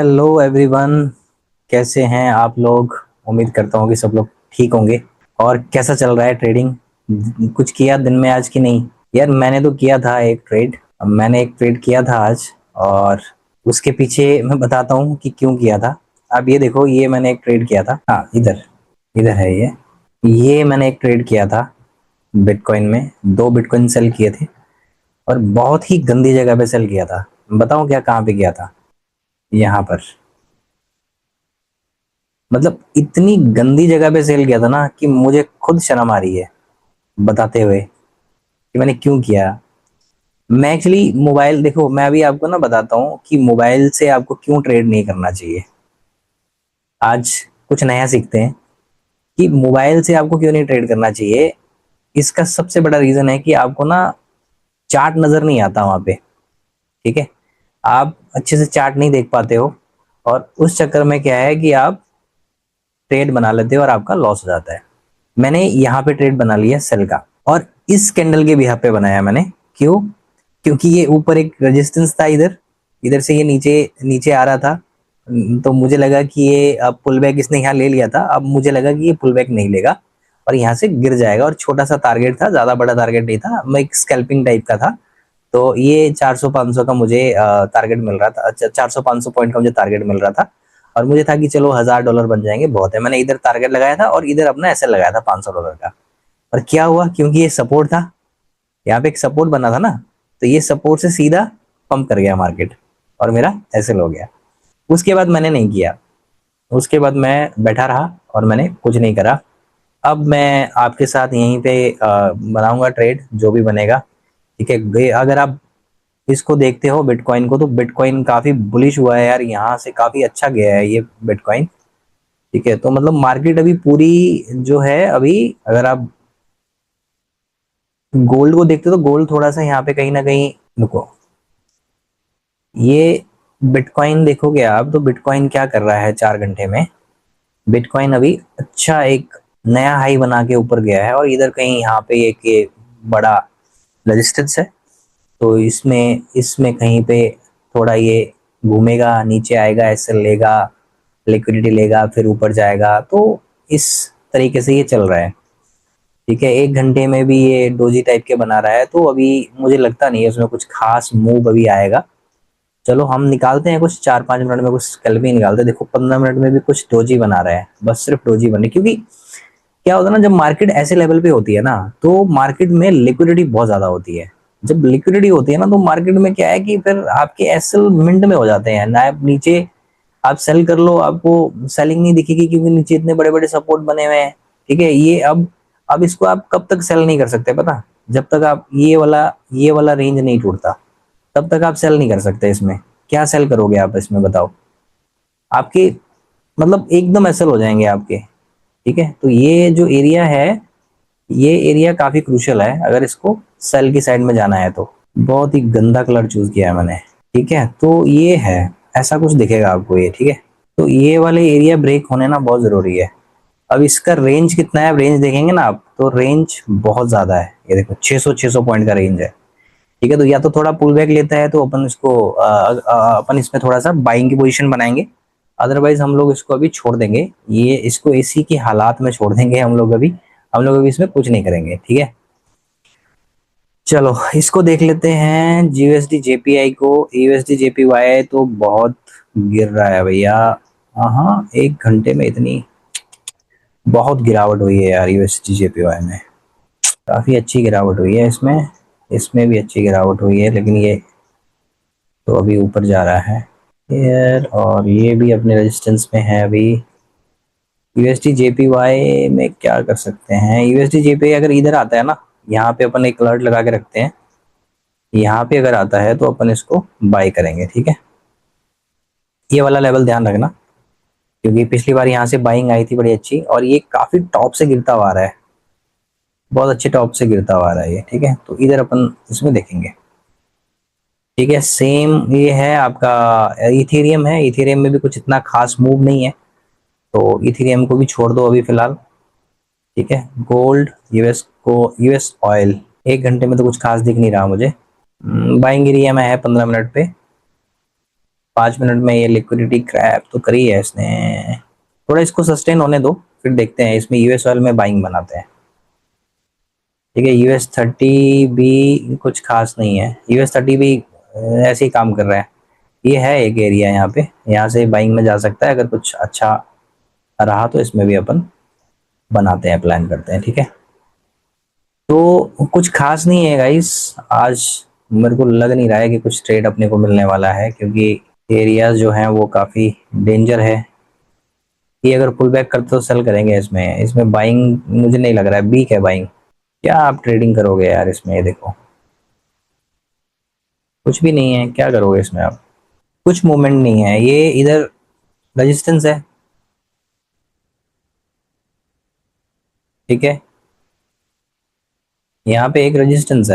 Hello everyone. कैसे हैं आप लोग? उम्मीद करता हूँ कि सब लोग ठीक होंगे। और कैसा चल रहा है ट्रेडिंग? कुछ किया दिन में आज की नहीं? यार मैंने तो किया था एक ट्रेड। मैंने एक ट्रेड किया था आज। और उसके पीछे मैं बताता हूँ कि क्यों किया था। अब ये देखो, ये मैंने एक ट्रेड किया था। हाँ, इधर इधर है ये मैंने एक ट्रेड किया था बिटकॉइन में। 2 बिटकॉइन सेल किए थे और बहुत ही गंदी जगह पे सेल किया था। बताऊँ क्या, कहाँ पे किया था? यहाँ पर। मतलब इतनी गंदी जगह पे सेल किया था ना कि मुझे खुद शर्म आ रही है बताते हुए कि मैंने क्यों किया। मैं एक्चुअली मोबाइल, देखो मैं अभी आपको ना बताता हूँ कि मोबाइल से आपको क्यों ट्रेड नहीं करना चाहिए। आज कुछ नया सीखते हैं कि मोबाइल से आपको क्यों नहीं ट्रेड करना चाहिए। इसका सबसे बड़ा रीजन है कि आपको ना चार्ट नजर नहीं आता वहां पे। ठीक है, आप अच्छे से चार्ट नहीं देख पाते हो और उस चक्कर में क्या है कि आप ट्रेड बना लेते हो और आपका लॉस हो जाता है। मैंने यहाँ पे ट्रेड बना लिया सेल का, और इस कैंडल के बिहाफ पे बनाया मैंने। क्यों? क्योंकि ये ऊपर एक रेजिस्टेंस था, इधर इधर से ये नीचे नीचे आ रहा था। तो मुझे लगा कि ये अब पुल बैक इसने यहाँ ले लिया था, अब मुझे लगा कि ये पुल बैक नहीं लेगा और यहाँ से गिर जाएगा। और छोटा सा टारगेट था, ज्यादा बड़ा टारगेट नहीं था, मैं एक स्कैल्पिंग टाइप का था। तो ये 400-500 का मुझे टारगेट मिल रहा था। 400-500 पॉइंट का मुझे टारगेट मिल रहा था। और मुझे था कि चलो $1000 बन जाएंगे, बहुत है। मैंने इधर टारगेट लगाया था और इधर अपना ऐसे लगाया था $500 का। और क्या हुआ, क्योंकि ये सपोर्ट था, यहाँ पे एक सपोर्ट बना था ना, तो ये सपोर्ट से सीधा पंप कर गया मार्केट और मेरा ऐसे हो गया। उसके बाद मैंने नहीं किया। उसके बाद मैं बैठा रहा और मैंने कुछ नहीं करा। अब मैं आपके साथ यहीं पे बनाऊंगा ट्रेड, जो भी बनेगा। ठीक है, अगर आप इसको देखते हो बिटकॉइन को, तो बिटकॉइन काफी बुलिश हुआ है यार, यहाँ से काफी अच्छा गया है ये बिटकॉइन। ठीक है, तो मतलब मार्केट अभी पूरी जो है, अभी अगर आप गोल्ड को देखते हो तो गोल्ड थोड़ा सा यहाँ पे कहीं ना कहीं, रुको, ये बिटकॉइन देखोगे आप तो बिटकॉइन क्या कर रहा है 4 घंटे में। बिटकॉइन अभी अच्छा एक नया हाई बना के ऊपर गया है और इधर कहीं यहाँ पे एक बड़ा रेजिस्टेंस है। तो इसमें इसमें कहीं पे थोड़ा ये घूमेगा, नीचे आएगा, ऐसे लेगा, लिक्विडिटी लेगा, फिर ऊपर जाएगा। तो इस तरीके से ये चल रहा है। ठीक है, 1 घंटे में भी ये डोजी टाइप के बना रहा है, तो अभी मुझे लगता नहीं है उसमें कुछ खास मूव अभी आएगा। चलो हम निकालते हैं कुछ 4-5 मिनट में, कुछ कल भी निकालते हैं। देखो 15 मिनट में भी कुछ डोजी बना रहा है, बस सिर्फ डोजी बने। क्योंकि क्या होता है ना, जब मार्केट ऐसे लेवल पे होती है ना, तो मार्केट में लिक्विडिटी बहुत ज्यादा होती है। जब लिक्विडिटी होती है ना, तो मार्केट में क्या है कि फिर आपके एसएल मिंट में हो जाते हैं ना। आप नीचे आप सेल कर लो, आपको सेलिंग नहीं दिखेगी क्योंकि नीचे इतने बड़े बड़े सपोर्ट बने हुए हैं। ठीक है, ये अब इसको आप कब तक सेल नहीं कर सकते पता? जब तक आप ये वाला रेंज नहीं टूटता, तब तक आप सेल नहीं कर सकते इसमें। क्या सेल करोगे आप इसमें, बताओ? आपके मतलब एकदम एसएल हो जाएंगे आपके। ठीक है, तो ये जो एरिया है, ये एरिया काफी क्रूशियल है अगर इसको सेल की साइड में जाना है तो। बहुत ही गंदा कलर चूज किया है मैंने। ठीक है, तो ये है, ऐसा कुछ दिखेगा आपको ये। ठीक है, तो ये वाले एरिया ब्रेक होने ना बहुत जरूरी है। अब इसका रेंज कितना है, रेंज देखेंगे ना आप, तो रेंज बहुत ज्यादा है। ये देखो 600 पॉइंट का रेंज है। ठीक है, तो या तो थोड़ा पुल बैक लेता है तो अपन इसको अपन इसमें थोड़ा सा बाइंग की पोजीशन बनाएंगे। अदरवाइज हम लोग इसको अभी छोड़ देंगे, ये इसको इसी की हालात में छोड़ देंगे हम लोग अभी। हम लोग अभी इसमें कुछ नहीं करेंगे। ठीक है, चलो इसको देख लेते हैं यूएसडी जेपीआई को। यूएसडी जेपीवाई तो बहुत गिर रहा है भैया। हाँ, 1 घंटे में इतनी बहुत गिरावट हुई है यार यूएसडी जेपीवाई में। काफी अच्छी गिरावट हुई है इसमें। इसमें भी अच्छी गिरावट हुई है, लेकिन ये तो अभी ऊपर जा रहा है यार। और ये भी अपने रेजिस्टेंस में है अभी। यूएसडी जेपीवाई में क्या कर सकते हैं? यूएसडी जेपीआई अगर इधर आता है ना, यहाँ पे अपन एक अलर्ट लगा के रखते हैं। यहाँ पे अगर आता है तो अपन इसको बाय करेंगे। ठीक है, ये वाला लेवल ध्यान रखना, क्योंकि पिछली बार यहाँ से बाइंग आई थी बड़ी अच्छी, और ये काफी टॉप से गिरता हुआ आ रहा है, बहुत अच्छे टॉप से गिरता हुआ आ रहा है ये। ठीक है, तो इधर अपन इसमें देखेंगे। ठीक है, सेम ये है आपका इथेरियम है। इथेरियम में भी कुछ इतना खास मूव नहीं है, तो इथेरियम को भी छोड़ दो अभी फिलहाल। ठीक है, गोल्ड, यूएस ऑयल, 1 घंटे में तो कुछ खास दिख नहीं रहा मुझे। बाइंग एरिया में है 15 मिनट पे। 5 मिनट में ये लिक्विडिटी क्रैप तो करी है इसने। थोड़ा इसको सस्टेन होने दो, फिर देखते हैं। इसमें यूएस ऑयल में बाइंग बनाते हैं। ठीक है, US30 भी कुछ खास नहीं है। US30 भी ऐसे ही काम कर रहा है। ये है एक एरिया यहाँ पे, यहाँ से बाइंग में जा सकता है। अगर कुछ अच्छा रहा तो इसमें भी अपन बनाते हैं, प्लान करते हैं। ठीक है, तो कुछ खास नहीं है गाइस आज। मेरे को लग नहीं रहा है कि कुछ ट्रेड अपने को मिलने वाला है, क्योंकि एरियाज जो हैं वो काफ़ी डेंजर है। ये अगर पुल बैक करते तो सेल करेंगे। इसमें इसमें बाइंग मुझे नहीं लग रहा है, वीक है बाइंग। क्या आप ट्रेडिंग करोगे यार इसमें? ये देखो, कुछ भी नहीं है, क्या करोगे इसमें आप? कुछ मूवमेंट नहीं है। ये इधर रेजिस्टेंस है। ठीक है, यहाँ पे एक रेजिस्टेंस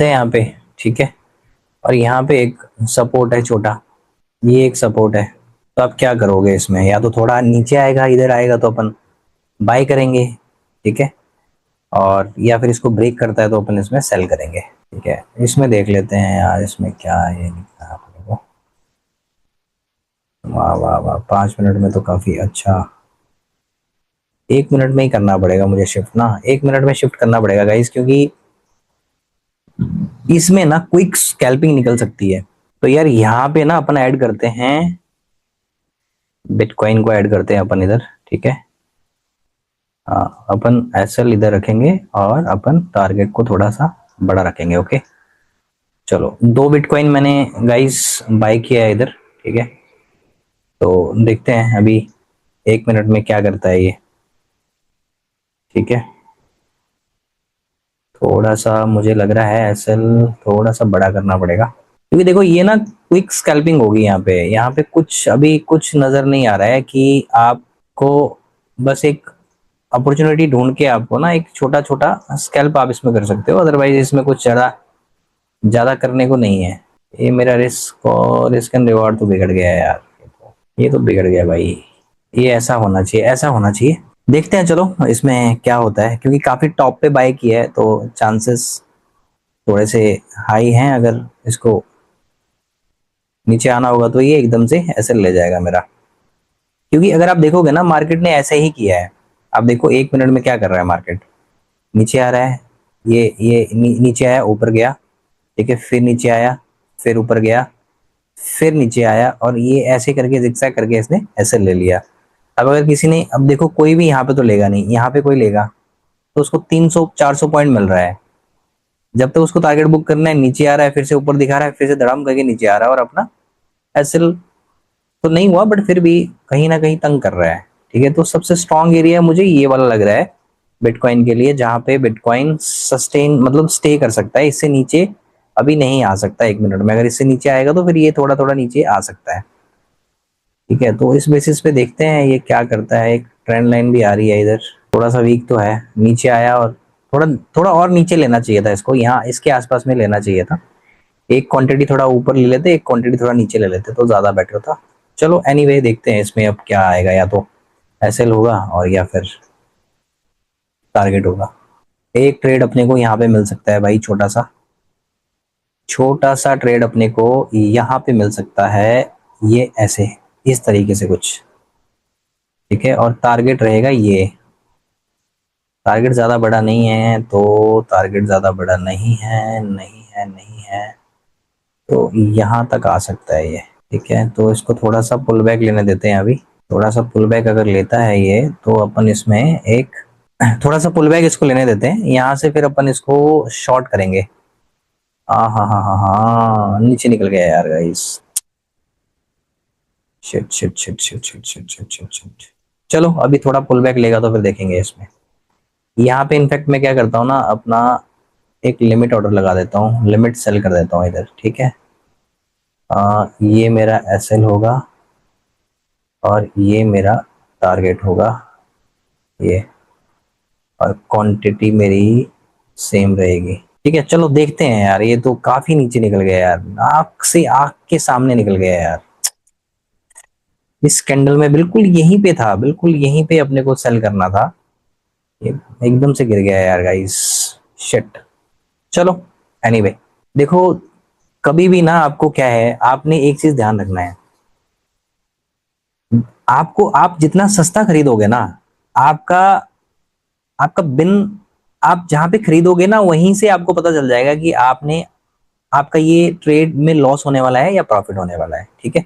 है यहाँ पे। ठीक है, और यहाँ पे एक सपोर्ट है छोटा, ये एक सपोर्ट है। तो आप क्या करोगे इसमें? या तो थोड़ा नीचे आएगा, इधर आएगा तो अपन बाय करेंगे। ठीक है, और या फिर इसको ब्रेक करता है तो अपन इसमें सेल करेंगे। ठीक है, इसमें देख लेते हैं यार, इसमें क्या है ये लिखा है अपने को। वाह वाह वाह, 5 मिनट में तो काफी अच्छा। 1 मिनट में ही करना पड़ेगा मुझे शिफ्ट ना, 1 मिनट में शिफ्ट करना पड़ेगा गाइस, क्योंकि इसमें ना क्विक स्कैल्पिंग निकल सकती है। तो यार यहाँ पे ना अपन ऐड करते हैं, बिटकॉइन को ऐड करते हैं अपन इधर। ठीक है, हाँ, अपन एसएल इधर रखेंगे और अपन टारगेट को थोड़ा सा बड़ा रखेंगे। ओके, चलो 2 बिटकॉइन मैंने गाइस बाय किया है इधर। ठीक है, तो देखते हैं अभी 1 मिनट में क्या करता है ये। ठीक है, थोड़ा सा मुझे लग रहा है एसएल थोड़ा सा बड़ा करना पड़ेगा, क्योंकि देखो ये ना क्विक स्कैल्पिंग होगी यहाँ पे। यहाँ पे कुछ अभी कुछ नजर नहीं आ रहा है कि आपको बस एक अपॉर्चुनिटी ढूंढ के आपको ना एक छोटा छोटा स्कैल्प आप इसमें कर सकते हो। अदरवाइज इसमें कुछ ज्यादा ज्यादा करने को नहीं है। ये मेरा रिस्क एंड रिवॉर्ड तो बिगड़ गया है यार। ये तो बिगड़ गया भाई। ये ऐसा होना चाहिए, ऐसा होना चाहिए। देखते हैं चलो इसमें क्या होता है, क्योंकि काफी टॉप पे बाय किया है तो चांसेस थोड़े से हाई हैं। अगर इसको नीचे आना होगा तो ये एकदम से ऐसे ले जाएगा मेरा। क्योंकि अगर आप देखोगे ना, मार्केट ने ऐसे ही किया है। आप देखो 1 मिनट में क्या कर रहा है मार्केट। नीचे आ रहा है, ये नीचे आया, ऊपर गया। ठीक है, फिर नीचे आया, फिर ऊपर गया, फिर नीचे आया, और ये ऐसे करके जिगजैग करके इसने ऐसे ले लिया। अब अगर किसी ने, अब देखो कोई भी यहाँ पे तो लेगा नहीं, यहाँ पे कोई लेगा तो उसको 300-400 पॉइंट मिल रहा है। जब तक उसको टारगेट बुक करना है, नीचे आ रहा है, फिर से ऊपर दिखा रहा है, फिर से धड़ाम करके नीचे आ रहा है, और अपना एसएल तो नहीं हुआ बट फिर भी कहीं ना कहीं तंग कर रहा है। ठीक है, तो सबसे स्ट्रॉन्ग एरिया मुझे ये वाला लग रहा है बिटकॉइन के लिए, जहां पे बिटकॉइन सस्टेन मतलब स्टे कर सकता है। इससे नीचे अभी नहीं आ सकता 1 मिनट में। अगर इससे नीचे आएगा तो फिर ये थोड़ा थोड़ा नीचे आ सकता है। ठीक है, तो इस बेसिस पे देखते हैं ये क्या करता है। एक ट्रेंड लाइन भी आ रही है इधर, थोड़ा सा वीक तो है। नीचे आया और थोड़ा थोड़ा और नीचे लेना चाहिए था इसको, यहाँ इसके आसपास में लेना चाहिए था। एक क्वांटिटी थोड़ा ऊपर ले लेते, एक क्वांटिटी थोड़ा नीचे ले लेते तो ज्यादा बेटर था। चलो एनीवे देखते हैं इसमें अब क्या आएगा। या तो एसएल होगा और या फिर टारगेट होगा। एक ट्रेड अपने को यहाँ पे मिल सकता है भाई, छोटा सा ट्रेड अपने को यहाँ पे मिल सकता है। ये ऐसे इस तरीके से कुछ। ठीक है, और टारगेट रहेगा ये। टारगेट ज्यादा बड़ा नहीं है, तो टारगेट ज्यादा बड़ा नहीं है, नहीं है, नहीं है, तो यहाँ तक आ सकता है ये। ठीक है, तो इसको थोड़ा सा पुल बैक लेने देते हैं अभी। थोड़ा सा पुल बैक अगर लेता है ये, तो अपन इसमें एक थोड़ा सा पुल बैक इसको लेने देते हैं। यहाँ से फिर अपन इसको शॉर्ट करेंगे। हाँ हाँ हाँ हाँ हाँ, नीचे निकल गया यार guys. Shit shit shit shit shit shit shit shit shit. चलो अभी थोड़ा पुल बैक लेगा तो फिर देखेंगे इसमें। यहाँ पे इनफैक्ट मैं क्या करता हूँ ना, अपना एक लिमिट ऑर्डर लगा देता हूँ, लिमिट सेल कर देता हूँ इधर। ठीक है, ये मेरा एसएल होगा और ये मेरा टारगेट होगा ये, और क्वांटिटी मेरी सेम रहेगी। ठीक है, चलो देखते हैं यार। ये तो काफी नीचे निकल गया यार, आंख से आंख के सामने निकल गया यार। इस कैंडल में बिल्कुल यहीं पे था, बिल्कुल यहीं पे अपने को सेल करना था। ये एकदम से गिर गया यार गाइस। शिट। चलो एनीवे देखो, कभी भी ना आपको क्या है, आपने एक चीज ध्यान रखना है, आपको आप जितना सस्ता खरीदोगे ना, आपका आपका बिन आप जहां पे खरीदोगे ना वहीं से आपको पता चल जाएगा कि आपने आपका ये ट्रेड में लॉस होने वाला है या प्रॉफिट होने वाला है। ठीक है,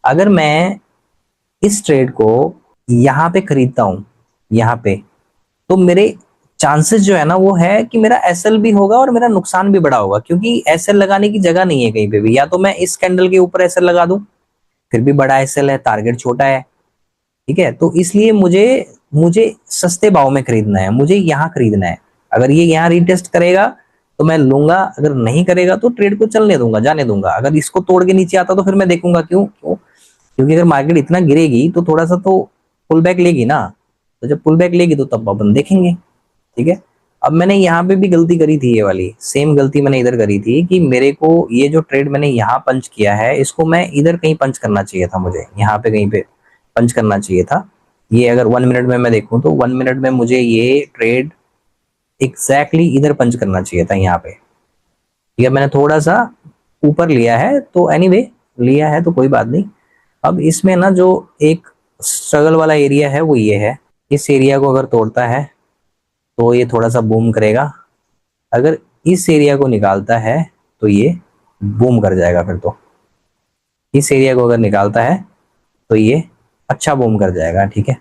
अगर मैं इस ट्रेड को यहाँ पे खरीदता हूं, यहाँ पे, तो मेरे चांसेस जो है ना वो है कि मेरा एसएल भी होगा और मेरा नुकसान भी बड़ा होगा, क्योंकि एसएल लगाने की जगह नहीं है कहीं पे भी। या तो मैं इस कैंडल के ऊपर एसएल लगा दूं, फिर भी बड़ा एसएल है, टारगेट छोटा है। ठीक है, तो इसलिए मुझे मुझे सस्ते भाव में खरीदना है, मुझे यहाँ खरीदना है। अगर ये यहाँ रीटेस्ट करेगा तो मैं लूंगा, अगर नहीं करेगा तो ट्रेड को चलने दूंगा, जाने दूंगा। अगर इसको तोड़ के नीचे आता तो फिर मैं देखूंगा क्यों क्यों, क्योंकि अगर मार्केट इतना गिरेगी तो थोड़ा सा तो पुल बैक लेगी ना, तो जब पुल बैक लेगी तो तब अपन देखेंगे। ठीक है, अब मैंने यहाँ पे भी गलती करी थी, ये वाली सेम गलती मैंने इधर करी थी कि मेरे को ये जो ट्रेड मैंने यहाँ पंच किया है इसको मैं इधर कहीं पंच करना चाहिए था, मुझे यहाँ पे कहीं पे पंच करना चाहिए था। ये अगर 1 मिनट में मैं देखूं तो 1 मिनट में मुझे ये ट्रेड एग्जैक्टली इधर पंच करना चाहिए था, यहाँ पे। ठीक है, मैंने थोड़ा सा ऊपर लिया है तो एनीवे, लिया है तो कोई बात नहीं। अब इसमें ना जो एक स्ट्रगल वाला एरिया है वो ये है, इस एरिया को अगर तोड़ता है तो ये थोड़ा सा बूम करेगा, अगर इस एरिया को निकालता है तो ये बूम कर जाएगा, फिर तो इस एरिया को अगर निकालता है तो ये अच्छा बूम कर जाएगा। ठीक है,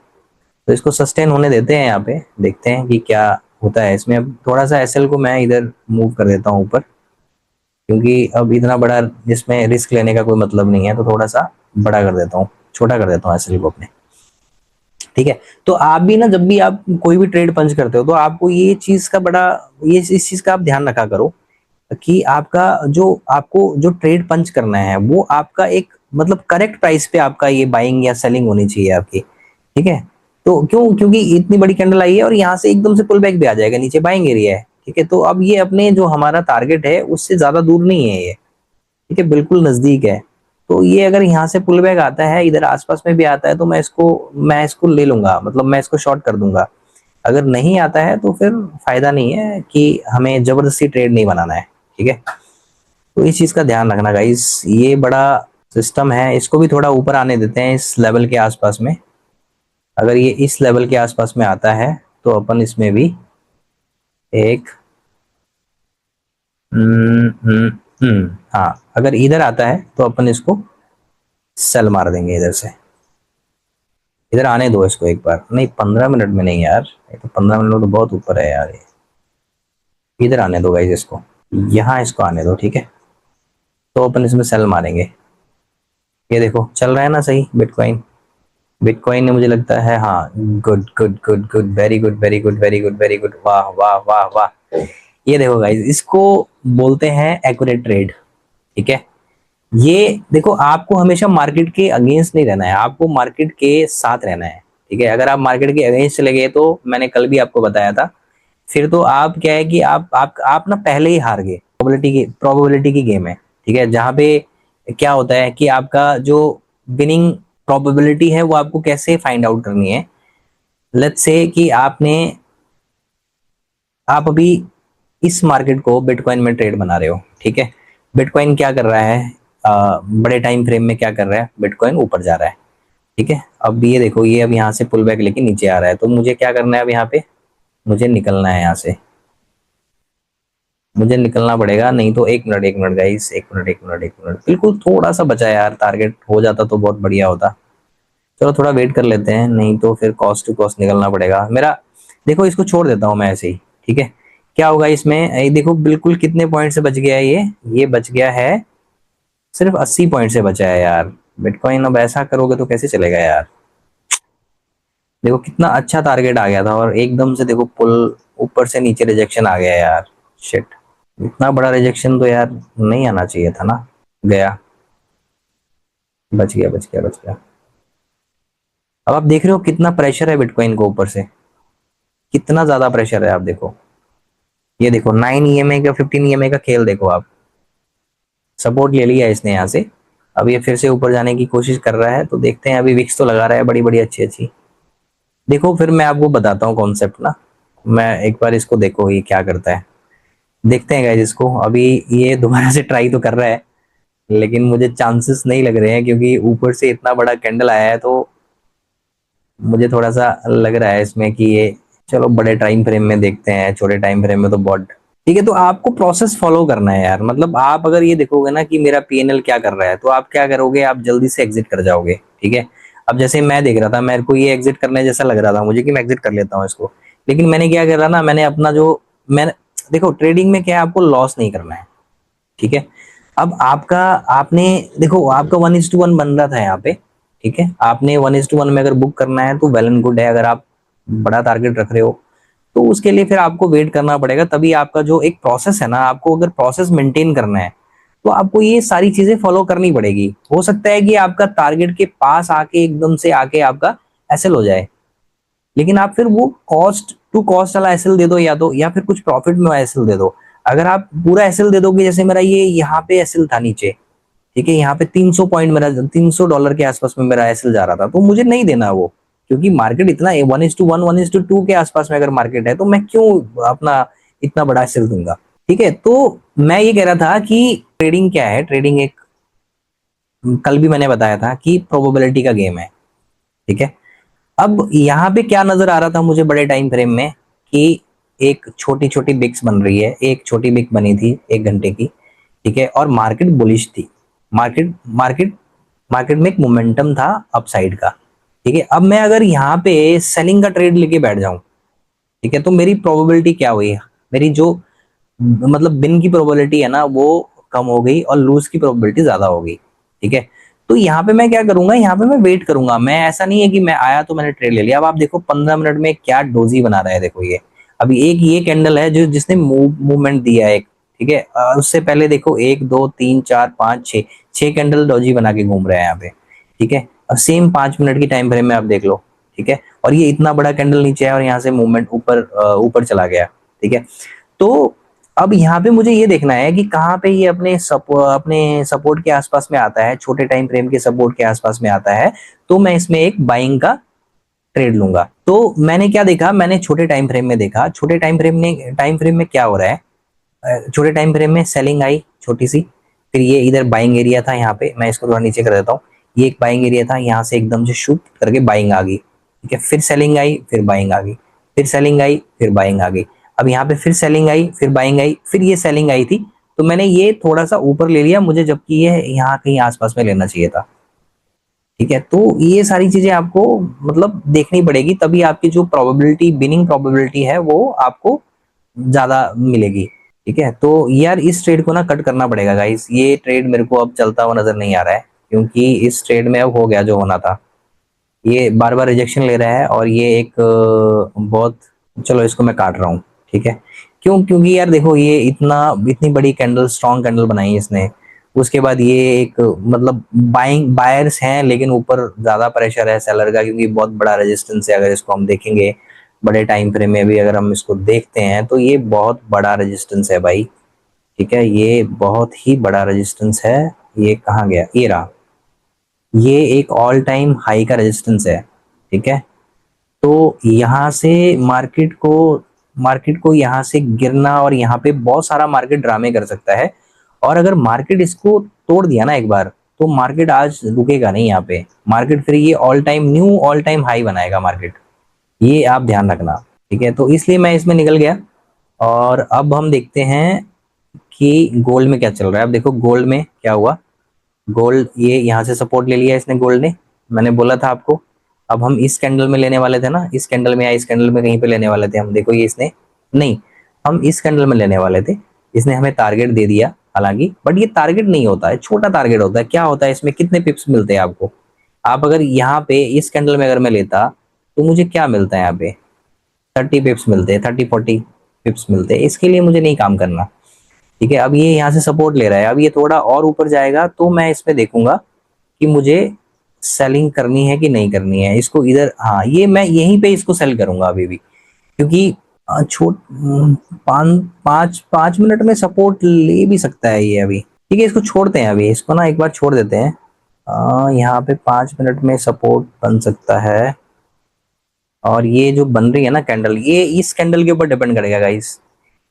तो इसको सस्टेन होने देते हैं, यहाँ पे देखते हैं कि क्या होता है इसमें। अब थोड़ा सा एसएल को मैं इधर मूव कर देता हूँ ऊपर, क्योंकि अब इतना बड़ा जिसमें रिस्क लेने का कोई मतलब नहीं है, तो थोड़ा सा बड़ा कर देता हूँ, छोटा कर देता हूँ एसएल को अपने। ठीक है, तो आप भी ना जब भी आप कोई भी ट्रेड पंच करते हो तो आपको ये चीज का बड़ा, ये इस चीज का आप ध्यान रखा करो कि आपका जो आपको जो ट्रेड पंच करना है वो आपका एक मतलब करेक्ट प्राइस पे आपका ये बाइंग या सेलिंग होनी चाहिए आपकी। ठीक है, तो क्यों, क्योंकि इतनी बड़ी कैंडल आई है और यहाँ से एकदम से पुल बैक भी आ जाएगा, नीचे बाइंग एरिया है। ठीक है, तो अब ये अपने जो हमारा टारगेट है उससे ज्यादा दूर नहीं है ये। ठीक है, बिल्कुल नजदीक है। तो ये अगर यहाँ से पुल बैक आता है, इधर आसपास में भी आता है, तो मैं इसको ले लूंगा, मतलब मैं इसको शॉर्ट कर दूंगा। अगर नहीं आता है तो फिर फायदा नहीं है कि हमें जबरदस्ती ट्रेड नहीं बनाना है। ठीक है, तो इस चीज का ध्यान रखना गाइस, ये बड़ा सिस्टम है। इसको भी थोड़ा ऊपर आने देते हैं इस लेवल के आसपास में। अगर ये इस लेवल के आसपास में आता है तो अपन इसमें भी एक हाँ, अगर इधर आता है तो अपन इसको सेल मार देंगे इधर से। इधर आने दो इसको एक बार, नहीं 15 मिनट में नहीं यार, ये तो 15 मिनट तो बहुत ऊपर है यार। ये इधर आने दो गाइस इसको, यहाँ इसको आने दो। ठीक है, तो अपन इसमें सेल मारेंगे। ये देखो चल रहा है ना सही बिटकॉइन। बिटकॉइन ने मुझे लगता है, हाँ, good good good good, very good very good very good very good, वाह वाह वाह वाह। ये देखो गाइस, इसको बोलते हैं एक्यूरेट ट्रेड। ठीक है, ये देखो आपको हमेशा मार्केट के अगेंस्ट नहीं रहना है, आपको मार्केट के साथ रहना है। ठीक है, अगर आप मार्केट के अगेंस्ट चले गए तो मैंने कल भी आपको बताया था, फिर तो आप क्या है कि आप ना पहले ही हार गए। प्रोबेबिलिटी की गेम है। ठीक है, जहां पे क्या होता है कि आपका जो विनिंग प्रोबेबिलिटी है वो आपको कैसे फाइंड आउट करनी है। लेट्स से कि आप अभी इस मार्केट को बिटकॉइन में ट्रेड बना रहे हो। ठीक है, बिटकॉइन क्या कर रहा है, बड़े टाइम फ्रेम में क्या कर रहा है, बिटकॉइन ऊपर जा रहा है। ठीक है, अब ये देखो, ये अब यहाँ से पुल बैक लेके नीचे आ रहा है, तो मुझे क्या करना है अब यहाँ पे, मुझे निकलना है यहाँ से, मुझे निकलना पड़ेगा। नहीं तो 1 minute 1 minute guys, 1 minute 1 minute 1 minute, बिल्कुल थोड़ा सा बचा है यार, टारगेट हो जाता तो बहुत बढ़िया होता। चलो थोड़ा वेट कर लेते हैं, नहीं तो फिर कॉस्ट टू कॉस्ट निकलना पड़ेगा मेरा। देखो इसको छोड़ देता हूँ मैं ऐसे ही। ठीक है, क्या होगा इसमें, ये देखो बिल्कुल कितने पॉइंट से बच गया है ये बच गया है सिर्फ 80 पॉइंट से बचा है यार बिटकॉइन। अब ऐसा करोगे तो कैसे चलेगा यार। देखो कितना अच्छा टारगेट आ गया था और एकदम से देखो पुल ऊपर से नीचे रिजेक्शन आ गया यार। शिट, इतना बड़ा रिजेक्शन तो यार नहीं आना चाहिए था ना। गया, बच गया बच गया बच गया। अब आप देख रहे हो कितना प्रेशर है बिटकॉइन को ऊपर से, कितना ज्यादा प्रेशर है। आप देखो, ये देखो 9 EMA का 15 EMA का खेल देखो आप। सपोर्ट ले लिया इसने यहाँ से, अब ये फिर से ऊपर जाने की कोशिश कर रहा है, तो देखते हैं। अभी विक्स तो लगा रहा है बड़ी बड़ी अच्छी अच्छी। देखो फिर मैं आपको बताता हूँ कॉन्सेप्ट ना, मैं एक बार इसको देखो ये क्या करता है। देखते हैं गाइस इसको। अभी ये दोबारा से ट्राई तो कर रहा है, लेकिन मुझे चांसेस नहीं लग रहे हैं, क्योंकि ऊपर से इतना बड़ा कैंडल आया है, तो मुझे थोड़ा सा लग रहा है इसमें कि ये, चलो बड़े टाइम फ्रेम में देखते हैं, छोटे टाइम फ्रेम में तो बहुत ठीक है। तो आपको प्रोसेस फॉलो करना है यार, मतलब आप अगर ये देखोगे ना कि मेरा पीएनएल क्या कर रहा है, तो आप क्या करोगे, आप जल्दी से एग्जिट कर जाओगे, ठीक है। अब जैसे मैं देख रहा था, मेरे को ये एग्जिट करने जैसा लग रहा था मुझे कि मैं एग्जिट कर लेता हूँ इसको, लेकिन मैंने क्या करा ना, मैंने अपना जो, मैंने, देखो ट्रेडिंग में क्या है, आपको लॉस नहीं करना है, ठीक है। अब आपका, आपने, देखो आपका 1:1 बन रहा था यहाँ पे, ठीक है। आपने 1:1 में अगर बुक करना है तो वेल एंड गुड है। अगर आप बड़ा टारगेट रख रहे हो तो उसके लिए फिर आपको वेट करना पड़ेगा, तभी आपका जो एक प्रोसेस है ना, आपको अगर प्रोसेस मेंटेन करना है तो आपको ये सारी चीजें फॉलो करनी पड़ेगी। हो सकता है कि आपका टारगेट के पास आके एकदम से आके आपका एसएल हो जाए, लेकिन आप फिर वो कॉस्ट टू कॉस्ट वाला एसएल दे दो, या फिर कुछ प्रॉफिट में एसएल दे दो। अगर आप पूरा एसएल दे दोगे, जैसे मेरा ये यहाँ पे एसएल था नीचे, ठीक है, यहाँ पे 300 पॉइंट मेरा, $300 के आसपास में मेरा एसएल जा रहा था, तो मुझे नहीं देना वो, क्योंकि मार्केट इतना 1:1 1:2 के आसपास में अगर मार्केट है, तो मैं क्यों अपना इतना बड़ा एसएल दूंगा, ठीक है। तो मैं ये कह रहा था कि ट्रेडिंग क्या है, ट्रेडिंग एक, कल भी मैंने बताया था कि प्रोबेबिलिटी का गेम है, ठीक है। अब यहाँ पे क्या नजर आ रहा था मुझे बड़े टाइम फ्रेम में, कि एक छोटी छोटी बिक्स बन रही है, एक छोटी बिक बनी थी 1 घंटे की, ठीक है, और मार्केट बुलिश थी। मार्केट मार्केट मार्केट में एक मोमेंटम था अपसाइड का, ठीक है। अब मैं अगर यहाँ पे सेलिंग का ट्रेड लेके बैठ जाऊं, ठीक है, तो मेरी प्रोबेबिलिटी क्या हुई, मेरी जो, मतलब विन की प्रोबेबिलिटी है ना, वो कम हो गई और लूज की प्रोबेबिलिटी ज्यादा हो गई, ठीक है। तो यहाँ पे मैं क्या करूंगा, यहाँ पे मैं वेट करूंगा। मैं, ऐसा नहीं है कि मैं आया तो मैंने ट्रेड ले लिया। अब आप देखो 15 मिनट में क्या डोजी बना रहा है, देखो ये। अभी एक ये कैंडल है जो जिसने मूवमेंट दिया है एक, ठीक है। उससे पहले देखो 1 2 3 4 5 6, 6 कैंडल डोजी बना के घूम रहे हैं यहाँ पे, ठीक है। और सेम 5 मिनट की टाइम फ्रेम में आप देख लो, ठीक है। और ये इतना बड़ा कैंडल नीचे है और यहाँ से मूवमेंट ऊपर ऊपर चला गया, ठीक है। तो अब यहाँ पे मुझे ये देखना है कि कहाँ पे ये अपने सपोर्ट के आसपास में आता है, छोटे टाइम फ्रेम के सपोर्ट के आसपास में आता है, तो मैं इसमें एक बाइंग का ट्रेड लूंगा। तो मैंने क्या देखा, मैंने छोटे टाइम फ्रेम में देखा, छोटे टाइम फ्रेम में क्या हो रहा है, छोटे टाइम फ्रेम में सेलिंग आई छोटी सी, फिर ये इधर बाइंग एरिया था, यहाँ पे मैं इसको थोड़ा नीचे कर देता हूँ, ये एक बाइंग एरिया था, यहाँ से एकदम से शूट करके बाइंग आ गई, ठीक है। फिर सेलिंग आई, फिर बाइंग आ गई, फिर सेलिंग आई, फिर बाइंग आ गई। अब यहाँ पे फिर सेलिंग आई, फिर बाइंग आई, फिर ये सेलिंग आई थी, तो मैंने ये थोड़ा सा ऊपर ले लिया, मुझे जबकि ये यहाँ कहीं आसपास में लेना चाहिए था, ठीक है। तो ये सारी चीजें आपको मतलब देखनी पड़ेगी, तभी आपकी जो प्रोबेबिलिटी, विनिंग प्रोबेबिलिटी है, वो आपको ज्यादा मिलेगी, ठीक है। तो यार इस ट्रेड को ना कट करना पड़ेगा गाइस, ये ट्रेड मेरे को अब चलता हुआ नजर नहीं आ रहा है, क्योंकि इस ट्रेड में अब हो गया जो होना था। ये बार बार रिजेक्शन ले रहा है, और ये एक बहुत, चलो इसको मैं काट रहा हूँ, ठीक है। क्यों, क्योंकि यार देखो ये इतनी बड़ी कैंडल, स्ट्रॉन्ग कैंडल बनाई है इसने, उसके बाद ये एक, मतलब बायर्स हैं, लेकिन ऊपर ज्यादा प्रेशर है सेलर का, क्योंकि बहुत बड़ा रेजिस्टेंस है। अगर इसको हम देखेंगे बड़े टाइम फ्रेम में भी, अगर हम इसको देखते हैं, तो ये बहुत बड़ा रेजिस्टेंस है भाई, ठीक है। ये बहुत ही बड़ा रेजिस्टेंस है। ये कहाँ गया, ये रहा। ये एक ऑल टाइम हाई का रेजिस्टेंस है, ठीक है। तो यहाँ से मार्केट को यहाँ से गिरना, और यहाँ पे बहुत सारा मार्केट ड्रामे कर सकता है। और अगर मार्केट इसको तोड़ दिया ना एक बार, तो मार्केट आज रुकेगा नहीं यहाँ पे, मार्केट फिर ये ऑल टाइम हाई बनाएगा मार्केट, ये आप ध्यान रखना, ठीक है। तो इसलिए मैं इसमें निकल गया। और अब हम देखते हैं कि गोल्ड में क्या चल रहा है। अब देखो गोल्ड में क्या हुआ, गोल्ड ये यहाँ से सपोर्ट ले लिया इसने, गोल्ड ने, मैंने बोला था आपको। अब हम इस कैंडल में लेने वाले थे ना, इस कैंडल में या इस कैंडल में कहीं पे लेने वाले थे हम, देखो ये इसने, नहीं, हम इस कैंडल में लेने वाले थे। इसने हमें टारगेट दे दिया हालांकि, बट ये टारगेट नहीं होता है, छोटा टारगेट होता है। क्या होता है इसमें, कितने पिप्स मिलते हैं आपको, आप अगर यहाँ पे इस कैंडल में अगर मैं लेता, तो मुझे क्या मिलता है यहाँ पे, 30 पिप्स मिलते हैं, 30 40 पिप्स मिलते हैं। इसके लिए मुझे नहीं काम करना, ठीक है। अब ये यहाँ से सपोर्ट ले रहा है, अब ये थोड़ा और ऊपर जाएगा, तो मैं इसमें देखूंगा कि मुझे सेलिंग करनी है कि नहीं करनी है इसको इधर। हाँ, ये मैं यहीं पे इसको सेल करूंगा अभी भी, क्योंकि छोट 5 5 मिनट में सपोर्ट ले भी सकता है ये अभी, ठीक है। इसको छोड़ते हैं अभी, इसको ना एक बार छोड़ देते हैं। यहाँ पे 5 मिनट में सपोर्ट बन सकता है, और ये जो बन रही है ना कैंडल, ये इस कैंडल के ऊपर डिपेंड करेगा गाइस,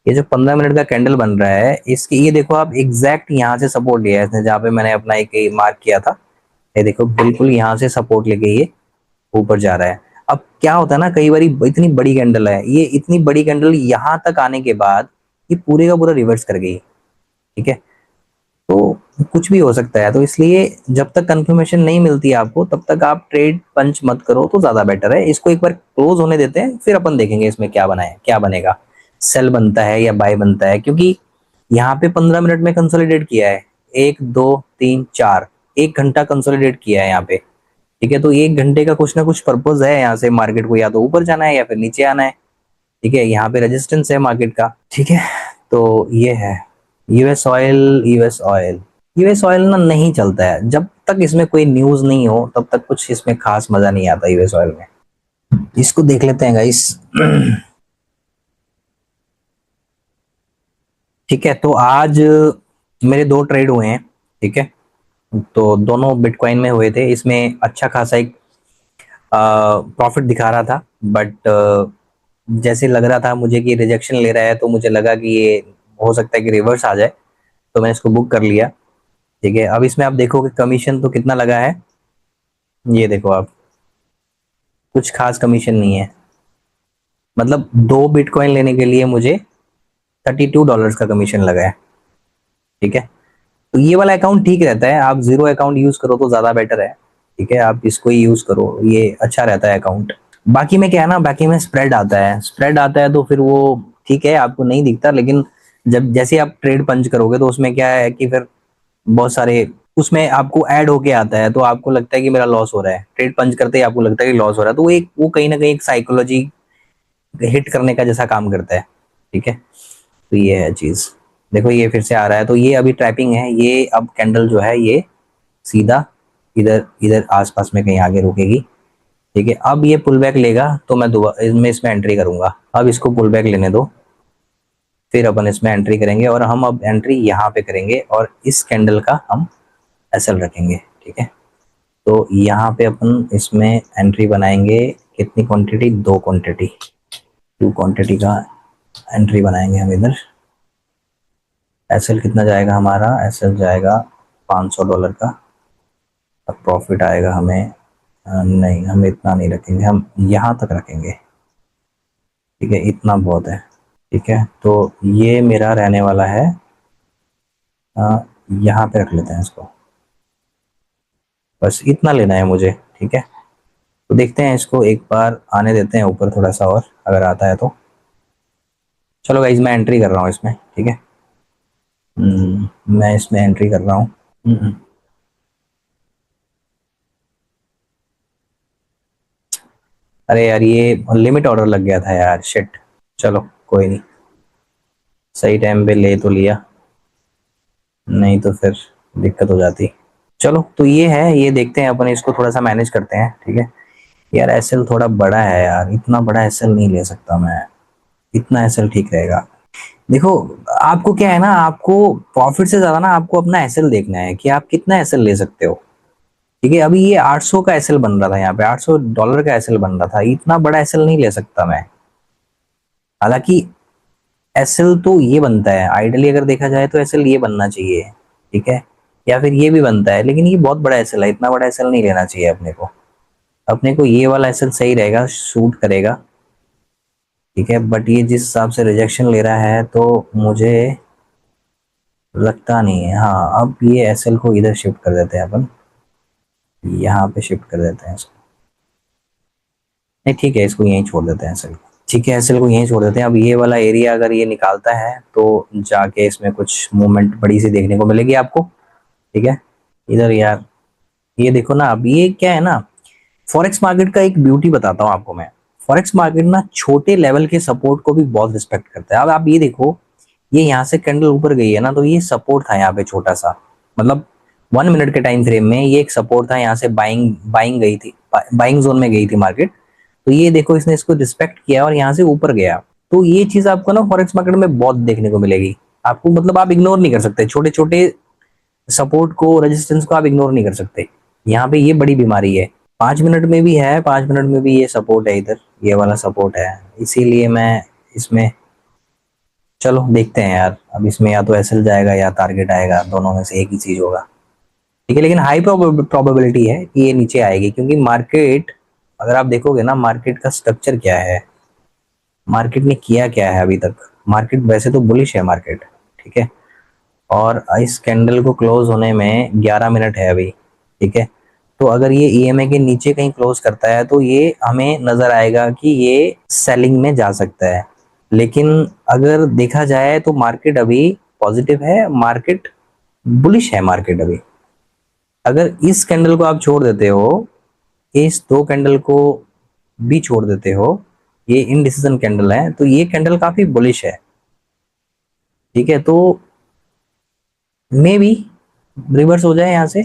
ये जो 15 मिनट का कैंडल बन रहा है, इसकी ये देखो आप, एग्जैक्ट यहाँ से सपोर्ट लिया है इसने, जहाँ पे मैंने अपना एक मार्क किया था। ये देखो बिल्कुल यहाँ से सपोर्ट लेके ये ऊपर जा रहा है। अब क्या होता है ना, कई बार इतनी बड़ी कैंडल है, ये इतनी बड़ी कैंडल यहाँ तक आने के बाद ये पूरे का पूरा रिवर्स कर गई। ठीक है, तो कुछ भी हो सकता है, तो इसलिए जब तक कंफर्मेशन नहीं मिलती है आपको, तब तक आप ट्रेड पंच मत करो तो ज्यादा बेटर है। इसको एक बार क्लोज होने देते हैं, फिर अपन देखेंगे इसमें क्या बना है, क्या बनेगा, सेल बनता है या बाय बनता है। क्योंकि यहाँ पे 15 मिनट में कंसोलिडेट किया है, 1 2 3 4, 1 घंटा कंसोलिडेट किया है यहाँ पे। ठीक है, तो 1 घंटे का कुछ ना कुछ पर्पज है यहाँ से, मार्केट को या तो ऊपर जाना है या फिर नीचे आना है। ठीक है, यहाँ पे रेजिस्टेंस है मार्केट का। ठीक है, तो ये है यूएस ऑयल। यूएस ऑयल ना नहीं चलता है जब तक इसमें कोई न्यूज नहीं हो, तब तक कुछ इसमें खास मजा नहीं आता यूएस ऑयल में। इसको देख लेते हैं गाइस। ठीक है, तो आज मेरे 2 ट्रेड हुए हैं। ठीक है, तो दोनों बिटकॉइन में हुए थे। इसमें अच्छा खासा एक प्रॉफिट दिखा रहा था, बट जैसे लग रहा था मुझे कि रिजेक्शन ले रहा है, तो मुझे लगा कि ये हो सकता है कि रिवर्स आ जाए, तो मैंने इसको बुक कर लिया। ठीक है, अब इसमें आप देखो कि कमीशन तो कितना लगा है, ये देखो आप, कुछ खास कमीशन नहीं है। मतलब 2 बिटकॉइन लेने के लिए मुझे $32 का कमीशन लगा है। ठीक है, तो ये वाला अकाउंट ठीक रहता है, आप जीरो अकाउंट यूज करो तो ज्यादा बेटर है। ठीक है, आप इसको ही यूज करो, ये अच्छा रहता है अकाउंट। बाकी में क्या है ना, बाकी में स्प्रेड आता है, स्प्रेड आता है तो फिर वो ठीक है, आपको नहीं दिखता, लेकिन जब जैसे आप ट्रेड पंच करोगे तो उसमें क्या है कि फिर बहुत सारे उसमें आपको ऐड होके आता है, तो आपको लगता है कि मेरा लॉस हो रहा है, ट्रेड पंच करते ही आपको लगता है कि लॉस हो रहा है, तो वो कहीं ना कहीं एक साइकोलॉजी हिट करने का जैसा काम करता है। ठीक है, तो ये है चीज। देखो ये फिर से आ रहा है, तो ये अभी ट्रैपिंग है, ये अब कैंडल जो है ये सीधा इधर इधर आसपास में कहीं आगे रुकेगी। ठीक है, अब ये पुल बैक लेगा तो मैं दोबारा इसमें एंट्री करूंगा। अब इसको पुल बैक लेने दो, फिर अपन इसमें एंट्री करेंगे, और हम अब एंट्री यहाँ पे करेंगे और इस कैंडल का हम एसएल रखेंगे। ठीक है, तो यहाँ पे अपन इसमें एंट्री बनाएंगे, कितनी क्वांटिटी, 2 क्वांटिटी, 2 क्वांटिटी का एंट्री बनाएंगे हम इधर। एसएल कितना जाएगा हमारा, एसएल जाएगा $500 का। अब प्रॉफिट आएगा हमें, नहीं हम इतना नहीं रखेंगे, हम यहाँ तक रखेंगे। ठीक है, इतना बहुत है। ठीक है, तो ये मेरा रहने वाला है, यहाँ पे रख लेते हैं इसको, बस इतना लेना है मुझे। ठीक है, तो देखते हैं, इसको एक बार आने देते हैं ऊपर थोड़ा सा, और अगर आता है तो चलो गाइज, मैं एंट्री कर रहा हूँ इसमें। ठीक है, मैं इसमें एंट्री कर रहा हूँ। हम्म, अरे यार, ये लिमिट ऑर्डर लग गया था यार, शिट। चलो कोई नहीं, सही टाइम पे ले तो लिया, नहीं तो फिर दिक्कत हो जाती। चलो, तो ये है, ये देखते हैं अपन, इसको थोड़ा सा मैनेज करते हैं। ठीक है यार, एसएल थोड़ा बड़ा है यार, इतना बड़ा एसएल नहीं ले सकता मैं, इतना एसएल ठीक रहेगा। देखो, आपको क्या है ना, आपको प्रॉफिट से ज्यादा ना आपको अपना एसएल देखना है कि आप कितना एसएल ले सकते हो। ठीक है, अभी ये 800 का एसएल बन रहा था, यहाँ पे $800 का एसएल बन रहा था, इतना बड़ा एसएल नहीं ले सकता मैं। हालांकि एसएल तो ये बनता है आइडली, अगर देखा जाए तो एसएल ये बनना चाहिए। ठीक है, या फिर ये भी बनता है, लेकिन ये बहुत बड़ा एसएल है, इतना बड़ा एसएल नहीं लेना चाहिए अपने को। अपने को ये वाला एसएल सही रहेगा, शूट करेगा। ठीक है, बट ये जिस हिसाब से रिजेक्शन ले रहा है, तो मुझे लगता नहीं है। हाँ, अब ये एसएल को इधर शिफ्ट कर देते हैं अपन, यहाँ पे शिफ्ट कर देते हैं इसको। नहीं ठीक है, इसको यहीं छोड़ देते हैं एसएल को। ठीक है, एसएल को यहीं छोड़ देते हैं। अब ये वाला एरिया अगर ये निकालता है, तो जाके इसमें कुछ मूवमेंट बड़ी सी देखने को मिलेगी आपको। ठीक है, इधर यार, ये देखो ना, अब ये क्या है ना, फॉरेक्स मार्केट का एक ब्यूटी बताता हूँ आपको मैं। फॉरेक्स मार्केट ना छोटे लेवल के सपोर्ट को भी बहुत रिस्पेक्ट करता है। अब आप ये देखो, ये यहाँ से कैंडल ऊपर गई है ना, तो ये सपोर्ट था यहाँ पे छोटा सा, मतलब 1 मिनट के टाइम फ्रेम में ये एक सपोर्ट था, यहाँ से बाइंग बाइंग गई थी, बाइंग जोन में गई थी मार्केट। तो ये देखो, इसने इसको रिस्पेक्ट किया और यहाँ से ऊपर गया। तो ये चीज आपको ना फॉरेक्स मार्केट में बहुत देखने को मिलेगी आपको, मतलब आप इग्नोर नहीं कर सकते, छोटे छोटे सपोर्ट को, रेजिस्टेंस को आप इग्नोर नहीं कर सकते। यहाँ पे ये बड़ी बीमारी है। 5 मिनट में भी है, 5 मिनट में भी ये सपोर्ट है, इधर ये वाला सपोर्ट है, इसीलिए मैं इसमें चलो देखते हैं यार, अब इसमें या तो एसएल जाएगा या टारगेट आएगा, दोनों में से एक ही चीज होगा। ठीक है, लेकिन हाई प्रोबेबिलिटी है कि ये नीचे आएगी, क्योंकि मार्केट, अगर आप देखोगे ना मार्केट का स्ट्रक्चर क्या है, मार्केट ने किया क्या है अभी तक। मार्केट वैसे तो बुलिश है मार्केट, ठीक है, और इस कैंडल को क्लोज होने में 11 मिनट है अभी। ठीक है, तो अगर ये ईएमए के नीचे कहीं क्लोज करता है तो ये हमें नजर आएगा कि ये सेलिंग में जा सकता है। लेकिन अगर देखा जाए तो मार्केट अभी पॉजिटिव है, मार्केट बुलिश है मार्केट अभी। अगर इस कैंडल को आप छोड़ देते हो, इस दो कैंडल को भी छोड़ देते हो, ये इनडिसीजन कैंडल है, तो ये कैंडल काफी बुलिश है। ठीक है, तो मे बी रिवर्स हो जाए यहाँ से,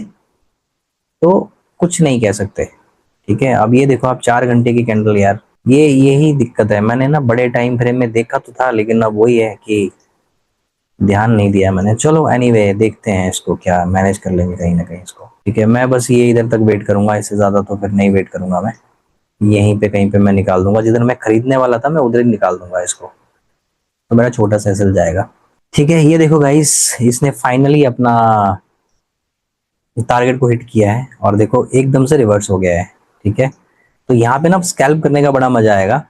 तो कुछ नहीं कह सकते। ठीक है, अब ये देखो आप 4 घंटे की कैंडल यार, ये यही दिक्कत है। मैंने ना बड़े टाइम फ्रेम में देखा तो था, लेकिन अब वही है कि ध्यान नहीं दिया मैंने। चलो एनीवे देखते हैं, इसको क्या मैनेज कर लेंगे कहीं ना कहीं इसको। ठीक है, मैं बस ये इधर तक वेट करूंगा, इससे ज्यादा तो फिर नहीं वेट करूंगा मैं। यहीं पे कहीं पे मैं निकाल दूंगा, जिधर मैं खरीदने वाला था मैं उधर ही निकाल दूंगा इसको, तो मेरा छोटा सा एसएल जाएगा। ठीक है, ये देखो गाइस, इसने फाइनली अपना टारगेट को हिट किया है, और देखो एकदम से रिवर्स हो गया है। ठीक है, तो यहाँ पे ना स्कैल्प करने का बड़ा मजा आएगा।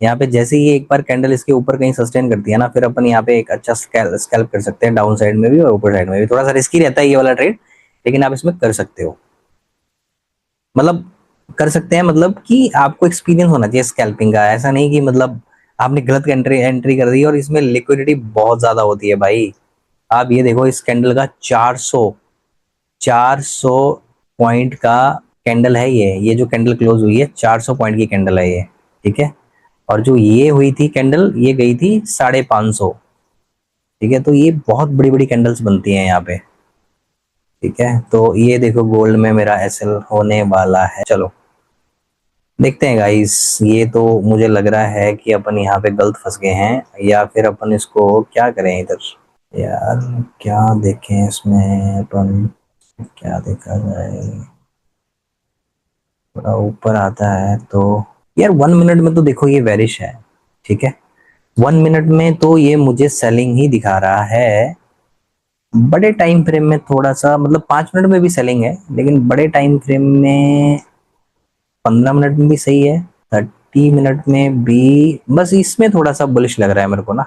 यहाँ पे जैसे ही एक बार कैंडल इसके ऊपर कहीं सस्टेन करती है ना, फिर अपन यहाँ पे एक अच्छा स्कैल्प कर सकते हैं, डाउन साइड में भी और ऊपर साइड में भी। थोड़ा सा रिस्की रहता है ये वाला ट्रेड, लेकिन आप इसमें कर सकते हो। मतलब कर सकते हैं, मतलब कि आपको एक्सपीरियंस होना चाहिए स्कैल्पिंग का। ऐसा नहीं कि मतलब आपने गलत एंट्री एंट्री कर दी, और इसमें लिक्विडिटी बहुत ज्यादा होती है भाई। आप ये देखो, इस कैंडल का 400 पॉइंट का कैंडल है ये जो कैंडल क्लोज हुई है 400 पॉइंट की कैंडल है ये। ठीक है, और जो ये हुई थी कैंडल, ये गई थी 550। ठीक है, तो ये बहुत बड़ी बड़ी कैंडल्स बनती हैं यहाँ पे। ठीक है, तो ये देखो गोल्ड में मेरा एसएल होने वाला है। चलो देखते हैं गाइस, ये तो मुझे लग रहा है कि अपन यहाँ पे गलत फंस गए हैं, या फिर अपन इसको क्या करें इधर। यार क्या देखें इसमें अपन, क्या देखा जाए। थोड़ा ऊपर आता है तो यार 1 मिनट में तो देखो ये वेरिश है। ठीक है, 1 मिनट में तो ये मुझे सेलिंग ही दिखा रहा है। बड़े टाइम फ्रेम में थोड़ा सा, मतलब 5 मिनट में भी सेलिंग है, लेकिन बड़े टाइम फ्रेम में 15 मिनट में भी सही है, 30 मिनट में भी। बस इसमें थोड़ा सा बुलिश लग रहा है मेरे को ना।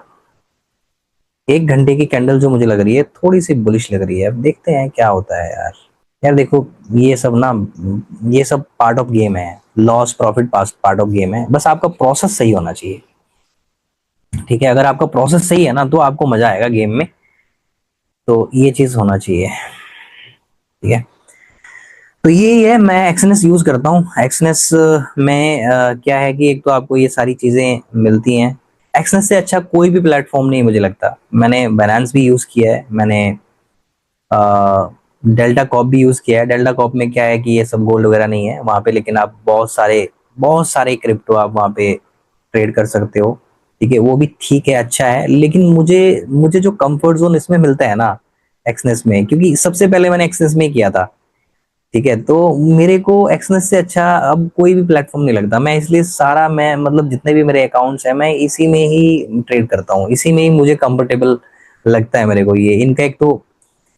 1 घंटे की कैंडल जो मुझे लग रही है थोड़ी सी बुलिश लग रही है। अब देखते हैं क्या होता है यार। यार देखो, ये सब ना, ये सब पार्ट ऑफ गेम है, loss profit part of game है। बस आपका प्रोसेस सही होना चाहिए। ठीक है, अगर आपका प्रोसेस सही है ना, तो आपको मजा आएगा गेम में। तो ये चीज होना चाहिए। ठीक है, तो ये है, मैं एक्सनेस यूज करता हूँ। एक्सनेस में क्या है कि एक तो आपको ये सारी चीजें मिलती हैं। एक्सनेस से अच्छा कोई भी प्लेटफॉर्म नहीं मुझे लगता। मैंने बाइनेंस भी यूज किया है, मैंने डेल्टा कॉप भी यूज किया है। डेल्टा कॉप में क्या है कि ये सब गोल्ड वगैरह नहीं है वहां पे, लेकिन आप बहुत सारे क्रिप्टो आप वहां पे ट्रेड कर सकते हो। ठीक है, वो भी ठीक है, अच्छा है, लेकिन मुझे मुझे जो कंफर्ट जोन इसमें मिलता है ना एक्सनेस में, क्योंकि सबसे पहले मैंने एक्सनेस में ही किया था। ठीक है, तो मेरे को एक्सनेस से अच्छा अब कोई भी प्लेटफॉर्म नहीं लगता। मैं इसलिए सारा, मैं मतलब जितने भी मेरे अकाउंट्स हैं मैं इसी में ही ट्रेड करता हूँ, इसी में ही मुझे कंफर्टेबल लगता है मेरे को। ये इनका एक तो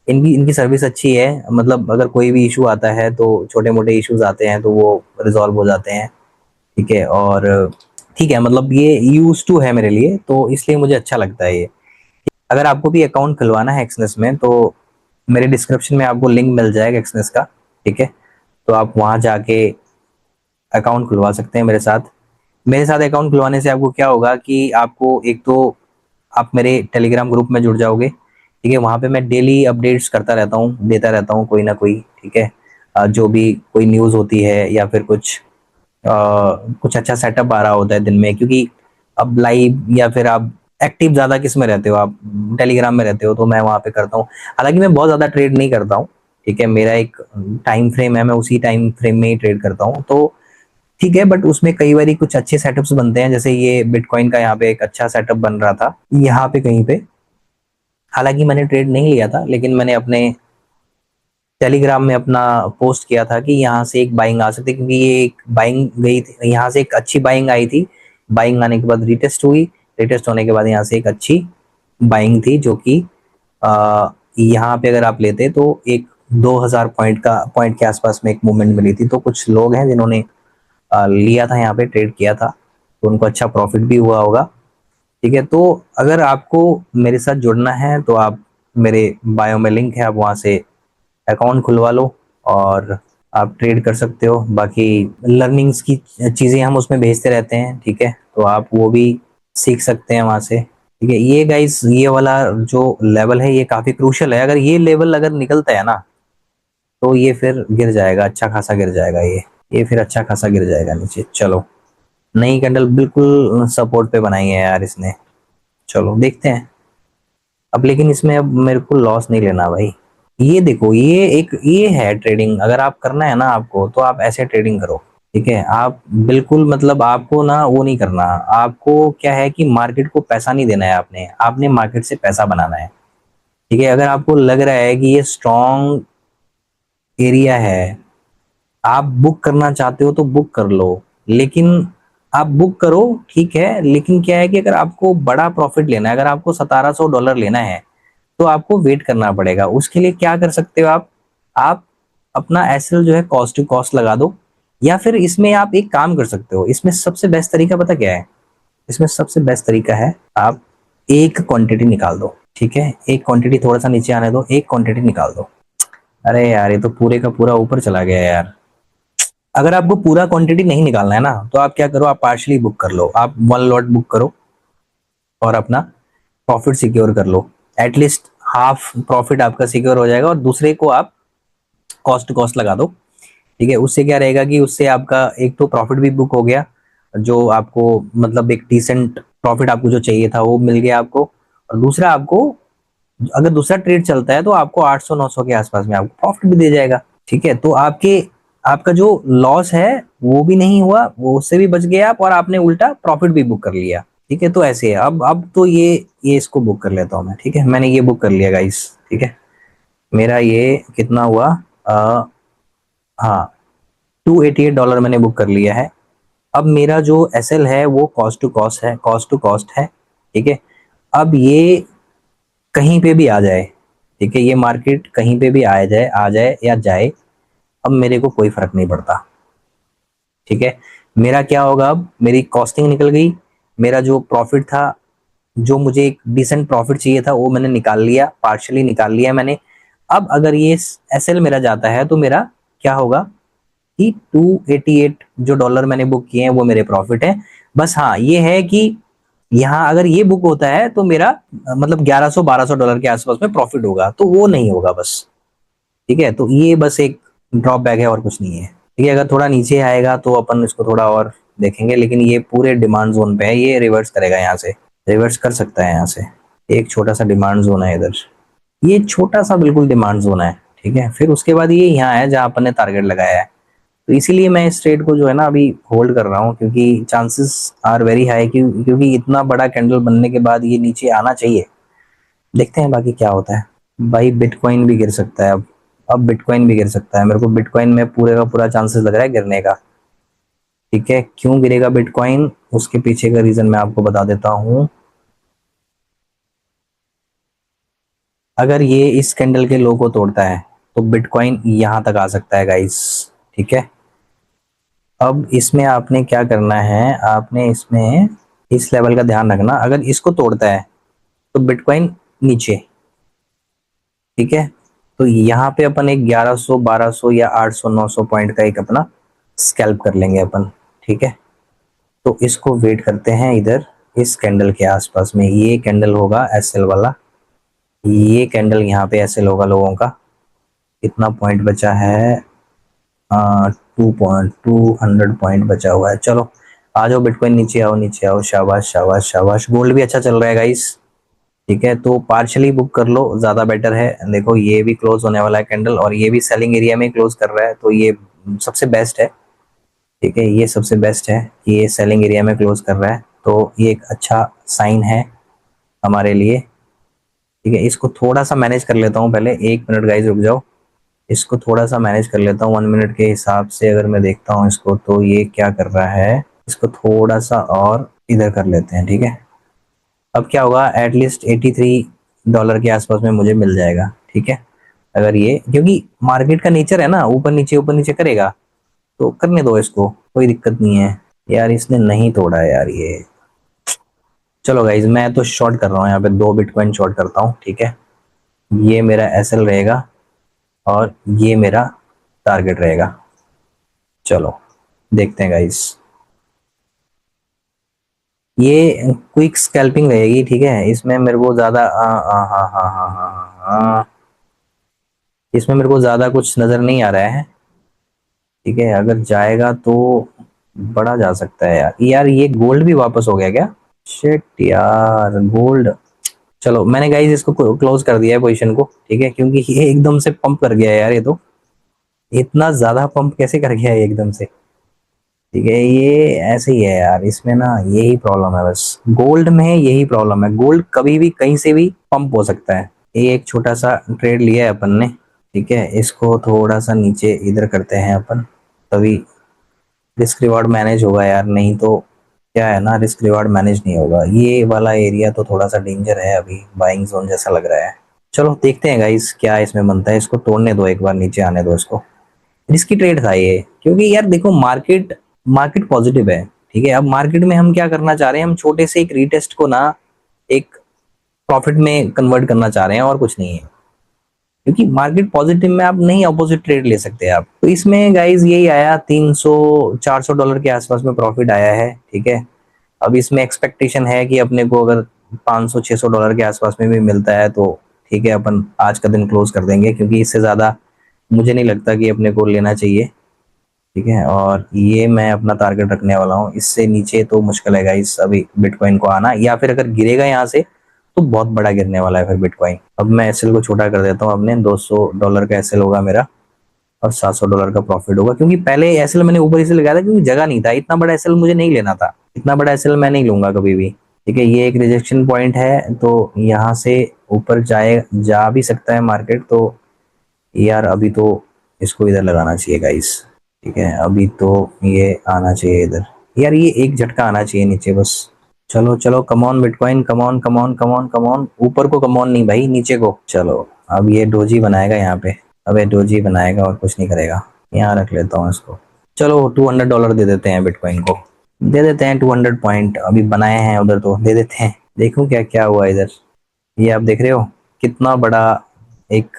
इनकी इनकी सर्विस अच्छी है, मतलब अगर कोई भी इशू आता है तो छोटे मोटे इश्यूज आते हैं तो वो रिजॉल्व हो जाते हैं। ठीक है, और ठीक है, मतलब ये यूज टू है मेरे लिए, तो इसलिए मुझे अच्छा लगता है ये। अगर आपको भी अकाउंट खुलवाना है एक्सनेस में, तो मेरे डिस्क्रिप्शन में आपको लिंक मिल जाएगा एक्सनेस का। ठीक है, तो आप वहां जाके अकाउंट खुलवा सकते हैं मेरे साथ। मेरे साथ अकाउंट खुलवाने से आपको क्या होगा कि आपको एक तो आप मेरे टेलीग्राम ग्रुप में जुड़ जाओगे। ठीक है, वहां पे मैं डेली अपडेट्स करता रहता हूँ, देता रहता हूँ कोई ना कोई। ठीक है, जो भी कोई न्यूज़ होती है या फिर कुछ अच्छा सेटअप आ रहा होता है दिन में, क्योंकि अब लाइव या फिर आप एक्टिव ज्यादा किस में रहते हो, आप टेलीग्राम में रहते हो, तो मैं वहां पे करता हूँ। हालांकि मैं बहुत ज्यादा ट्रेड नहीं करता हूँ। ठीक है, मेरा एक टाइम फ्रेम है, मैं उसी टाइम फ्रेम में ही ट्रेड करता हूँ, तो ठीक है। बट उसमें कई बार कुछ अच्छे सेटअप्स बनते हैं, जैसे ये बिटकॉइन का यहाँ पे एक अच्छा सेटअप बन रहा था यहाँ पे कहीं पे। हालांकि मैंने ट्रेड नहीं लिया था, लेकिन मैंने अपने टेलीग्राम में अपना पोस्ट किया था कि यहाँ से एक बाइंग आ सकती है, क्योंकि ये एक बाइंग गई थी यहाँ से, एक अच्छी बाइंग आई थी। बाइंग आने के बाद रिटेस्ट हुई, रिटेस्ट होने के बाद यहाँ से एक अच्छी बाइंग थी, जो कि यहाँ पे अगर आप लेते तो एक 2000 पॉइंट के आसपास में एक मूवमेंट मिली थी। तो कुछ लोग हैं जिन्होंने लिया था, यहाँ पे ट्रेड किया था, तो उनको अच्छा प्रॉफिट भी हुआ होगा। ठीक है, तो अगर आपको मेरे साथ जुड़ना है तो आप, मेरे बायो में लिंक है, आप वहाँ से अकाउंट खुलवा लो और आप ट्रेड कर सकते हो। बाकी लर्निंग्स की चीज़ें हम उसमें भेजते रहते हैं, ठीक है, तो आप वो भी सीख सकते हैं वहाँ से। ठीक है, ये गाइस, ये वाला जो लेवल है ये काफ़ी क्रूशियल है। अगर ये लेवल अगर निकलता है ना, तो ये फिर गिर जाएगा, अच्छा खासा गिर जाएगा ये फिर अच्छा खासा गिर जाएगा नीचे। चलो, नई कैंडल बिल्कुल सपोर्ट पे बनाई है यार इसने। चलो देखते हैं अब, लेकिन इसमें अब मेरे को लॉस नहीं लेना भाई। ये देखो, ये है ट्रेडिंग। अगर आप करना है ना आपको, तो आप ऐसे ट्रेडिंग करो। ठीक है, आप बिल्कुल, मतलब आपको ना वो नहीं करना। आपको क्या है कि मार्केट को पैसा नहीं देना है, आपने आपने मार्केट से पैसा बनाना है। ठीक है, अगर आपको लग रहा है कि ये स्ट्रॉन्ग एरिया है, आप बुक करना चाहते हो तो बुक कर लो, लेकिन आप बुक करो, ठीक है, लेकिन क्या है कि अगर आपको बड़ा प्रॉफिट लेना है, अगर आपको $1700 लेना है, तो आपको वेट करना पड़ेगा। उसके लिए क्या कर सकते हो आप अपना एसएल जो है कॉस्ट टू कॉस्ट लगा दो, या फिर इसमें आप एक काम कर सकते हो। इसमें सबसे बेस्ट तरीका पता क्या है? इसमें सबसे बेस्ट तरीका है, आप एक क्वांटिटी निकाल दो। ठीक है, एक क्वांटिटी थोड़ा सा नीचे आने दो, एक क्वांटिटी निकाल दो। अरे यार, ये तो पूरे का पूरा ऊपर चला गया यार। अगर आपको पूरा क्वांटिटी नहीं निकालना है ना, तो आप क्या करो, आप पार्शली बुक कर लो, आप 1 लॉट बुक करो और अपना प्रॉफिट सिक्योर कर लो। एटलीस्ट हाफ प्रॉफिट आपका सिक्योर हो जाएगा, और दूसरे को आप कॉस्ट टू कॉस्ट लगा दो। ठीक है, उससे क्या रहेगा कि उससे आपका एक तो प्रॉफिट भी बुक हो गया, जो आपको मतलब एक डिसेंट प्रॉफिट आपको जो चाहिए था वो मिल गया आपको, और दूसरा आपको, अगर दूसरा ट्रेड चलता है तो आपको 800-900 के आसपास में आपको प्रॉफिट भी दे जाएगा। ठीक है, तो आपका जो लॉस है वो भी नहीं हुआ, वो उससे भी बच गए आप, और आपने उल्टा प्रॉफिट भी बुक कर लिया। ठीक है, तो ऐसे है। अब तो ये इसको बुक कर लेता हूँ मैं। ठीक है, मैंने ये बुक कर लिया गाइस। ठीक है, मेरा ये कितना हुआ? आ, हाँ, $288 मैंने बुक कर लिया है। अब मेरा जो एसएल है वो कॉस्ट टू कॉस्ट है, कॉस्ट टू कॉस्ट है। ठीक है, अब ये कहीं पे भी आ जाए, ठीक है, ये मार्केट कहीं पे भी आ जाए या जाए, अब मेरे को कोई फर्क नहीं पड़ता। ठीक है, मेरा क्या होगा, अब मेरी कॉस्टिंग निकल गई, मेरा जो प्रॉफिट था, जो मुझे एक डिसेंट प्रॉफिट चाहिए था, वो मैंने निकाल लिया, पार्शियली निकाल लिया मैंने। अब अगर ये एसएल मेरा जाता है तो मेरा क्या होगा कि 288 जो डॉलर मैंने बुक किए हैं वो मेरे प्रॉफिट है। बस हाँ, ये है कि यहाँ अगर ये बुक होता है तो मेरा मतलब 1100-1200 डॉलर के आसपास में प्रॉफिट होगा, तो वो नहीं होगा बस। ठीक है, तो ये बस एक ड्रॉप बैक है और कुछ नहीं है। ठीक है, अगर थोड़ा नीचे आएगा तो अपन इसको थोड़ा और देखेंगे, लेकिन ये पूरे डिमांड जोन पे है, ये रिवर्स करेगा यहाँ से, रिवर्स कर सकता है यहाँ से। एक छोटा सा डिमांड जोन है इधर, ये छोटा सा बिल्कुल डिमांड जोन है। ठीक है, फिर उसके बाद ये यहाँ है जहाँ अपन ने टारगेट लगाया है। तो इसीलिए मैं इस ट्रेड को जो है ना अभी होल्ड कर रहा हूँ, क्योंकि चांसेस आर वेरी हाई, क्योंकि इतना बड़ा कैंडल बनने के बाद ये नीचे आना चाहिए। देखते हैं बाकी क्या होता है। भाई बिटकॉइन भी गिर सकता है अब बिटकॉइन भी गिर सकता है। मेरे को बिटकॉइन में पूरे का पूरा चांसेस लग रहा है गिरने का। ठीक है, क्यों गिरेगा बिटकॉइन, उसके पीछे का रीजन मैं आपको बता देता हूँ। अगर ये इस कैंडल के लो को तोड़ता है तो बिटकॉइन यहां तक आ सकता है गाइस। ठीक है, अब इसमें आपने क्या करना है, आपने इसमें इस लेवल का ध्यान रखना। अगर इसको तोड़ता है तो बिटकॉइन नीचे। ठीक है, तो यहाँ पे अपन एक 1100, 1200 या 800, 900 पॉइंट का एक अपना स्कैल्प कर लेंगे अपन। ठीक है, तो इसको वेट करते हैं इधर, इस कैंडल के आसपास में। ये कैंडल होगा एसएल वाला, ये कैंडल यहाँ पे एसएल होगा लोगों का। कितना पॉइंट बचा है? 2.200 पॉइंट बचा हुआ है। चलो आ जाओ बिटकॉइन, नीचे आओ, नीचे आओ, शाबाश शाबाश शाबाश। गोल्ड भी अच्छा चल रहा है गाइस। ठीक है, तो पार्शली बुक कर लो, ज्यादा बेटर है। देखो ये भी क्लोज होने वाला है कैंडल, और ये भी सेलिंग एरिया में क्लोज कर रहा है, तो ये सबसे बेस्ट है। ठीक है, ये सबसे बेस्ट है कि ये सेलिंग एरिया में क्लोज कर रहा है, तो ये एक अच्छा साइन है हमारे लिए। ठीक है, इसको थोड़ा सा मैनेज कर लेता हूँ पहले, 1 मिनट गाइस रुक जाओ। इसको थोड़ा सा मैनेज कर लेता हूँ 1 मिनट के हिसाब से। अगर मैं देखता हूँ इसको, तो ये क्या कर रहा है, इसको थोड़ा सा और इधर कर लेते हैं। ठीक है, अब क्या होगा, एटलीस्ट $83 के आसपास में मुझे मिल जाएगा, ठीक है। अगर ये, क्योंकि मार्केट का नेचर है ना, ऊपर नीचे करेगा, तो करने दो इसको, कोई दिक्कत नहीं है। यार इसने नहीं तोड़ा यार ये। चलो गाइज, मैं तो शॉर्ट कर रहा हूँ यहाँ पे, 2 बिटकॉइन शॉर्ट करता हूँ, ठीक है। ये मेरा एसएल रहेगा और ये मेरा टारगेट रहेगा। चलो देखते हैं गाइज। ये क्विक स्कैल्पिंग रहेगी, ठीक है। इसमें मेरे को ज्यादा इसमें मेरे को ज्यादा कुछ नजर नहीं आ रहा है, ठीक है। अगर जाएगा तो बड़ा जा सकता है यार। यार ये गोल्ड भी वापस हो गया क्या? शिट यार, गोल्ड। चलो मैंने गाइज इसको क्लोज कर दिया है पोजीशन को, ठीक है, क्योंकि ये एकदम से पंप कर गया है यार। ये तो इतना ज्यादा पंप कैसे कर गया है एकदम से, ठीक है। ये ऐसे ही है यार, इसमें ना यही प्रॉब्लम है बस, गोल्ड में यही प्रॉब्लम है। गोल्ड कभी भी कहीं से भी पंप हो सकता है। ये एक छोटा सा ट्रेड लिया है अपन ने, ठीक है। इसको थोड़ा सा नीचे इधर करते हैं अपन, तभी रिस्क रिवार्ड मैनेज होगा यार। नहीं तो क्या है ना, रिस्क रिवार्ड मैनेज नहीं होगा। ये वाला एरिया तो थोड़ा सा डेंजर है, अभी बाइंग जोन जैसा लग रहा है। चलो देखते हैं गाइस क्या इसमें बनता है। इसको तोड़ने दो, एक बार नीचे आने दो इसको। रिस्की ट्रेड था ये, क्योंकि यार देखो मार्केट मार्केट पॉजिटिव है, ठीक है। अब मार्केट में हम क्या करना चाह रहे हैं, हम छोटे से एक रीटेस्ट को ना एक प्रॉफिट में कन्वर्ट करना चाह रहे हैं, और कुछ नहीं है। क्योंकि मार्केट पॉजिटिव में आप नहीं अपोजिट ट्रेड ले सकते आप। तो इसमें गाइज यही आया, 300-400 डॉलर के आसपास में प्रॉफिट आया है, ठीक है। अब इसमें एक्सपेक्टेशन है कि अपने को अगर 500-600 डॉलर के आसपास में भी मिलता है तो ठीक है, अपन आज का दिन क्लोज कर देंगे, क्योंकि इससे ज़्यादा मुझे नहीं लगता कि अपने को लेना चाहिए, ठीक है। और ये मैं अपना टारगेट रखने वाला हूँ। इससे नीचे तो मुश्किल है गाइस अभी बिटकॉइन को आना, या फिर अगर गिरेगा यहाँ से तो बहुत बड़ा गिरने वाला है फिर बिटकॉइन। अब मैं एसएल को छोटा कर देता हूँ अपने, $200 का एसएल होगा मेरा और $700 का प्रॉफिट होगा। क्योंकि पहले एसएल मैंने ऊपर इसलिए लगाया था क्योंकि जगह नहीं था, इतना बड़ा एसएल मुझे नहीं लेना था। इतना बड़ा एसएल मैं नहीं लूंगा कभी भी, ठीक है। ये एक रिजेक्शन पॉइंट है, तो यहाँ से ऊपर जा भी सकता है मार्केट। तो यार अभी तो इसको इधर लगाना चाहिए गाइस, ठीक है। अभी तो ये आना चाहिए इधर, यार ये एक झटका आना चाहिए नीचे बस। चलो चलो, come on bitcoin, come on come on come on come on, ऊपर को कमॉन नहीं भाई, नीचे को। चलो अब ये डोजी बनाएगा यहाँ पे, अब ये डोजी बनाएगा और कुछ नहीं करेगा। यहाँ रख लेता हूँ इसको। चलो $200 दे देते हैं बिटकॉइन को, दे देते हैं 200 पॉइंट। अभी बनाए हैं उधर तो दे देते हैं। देखो क्या क्या हुआ इधर। ये आप देख रहे हो कितना बड़ा एक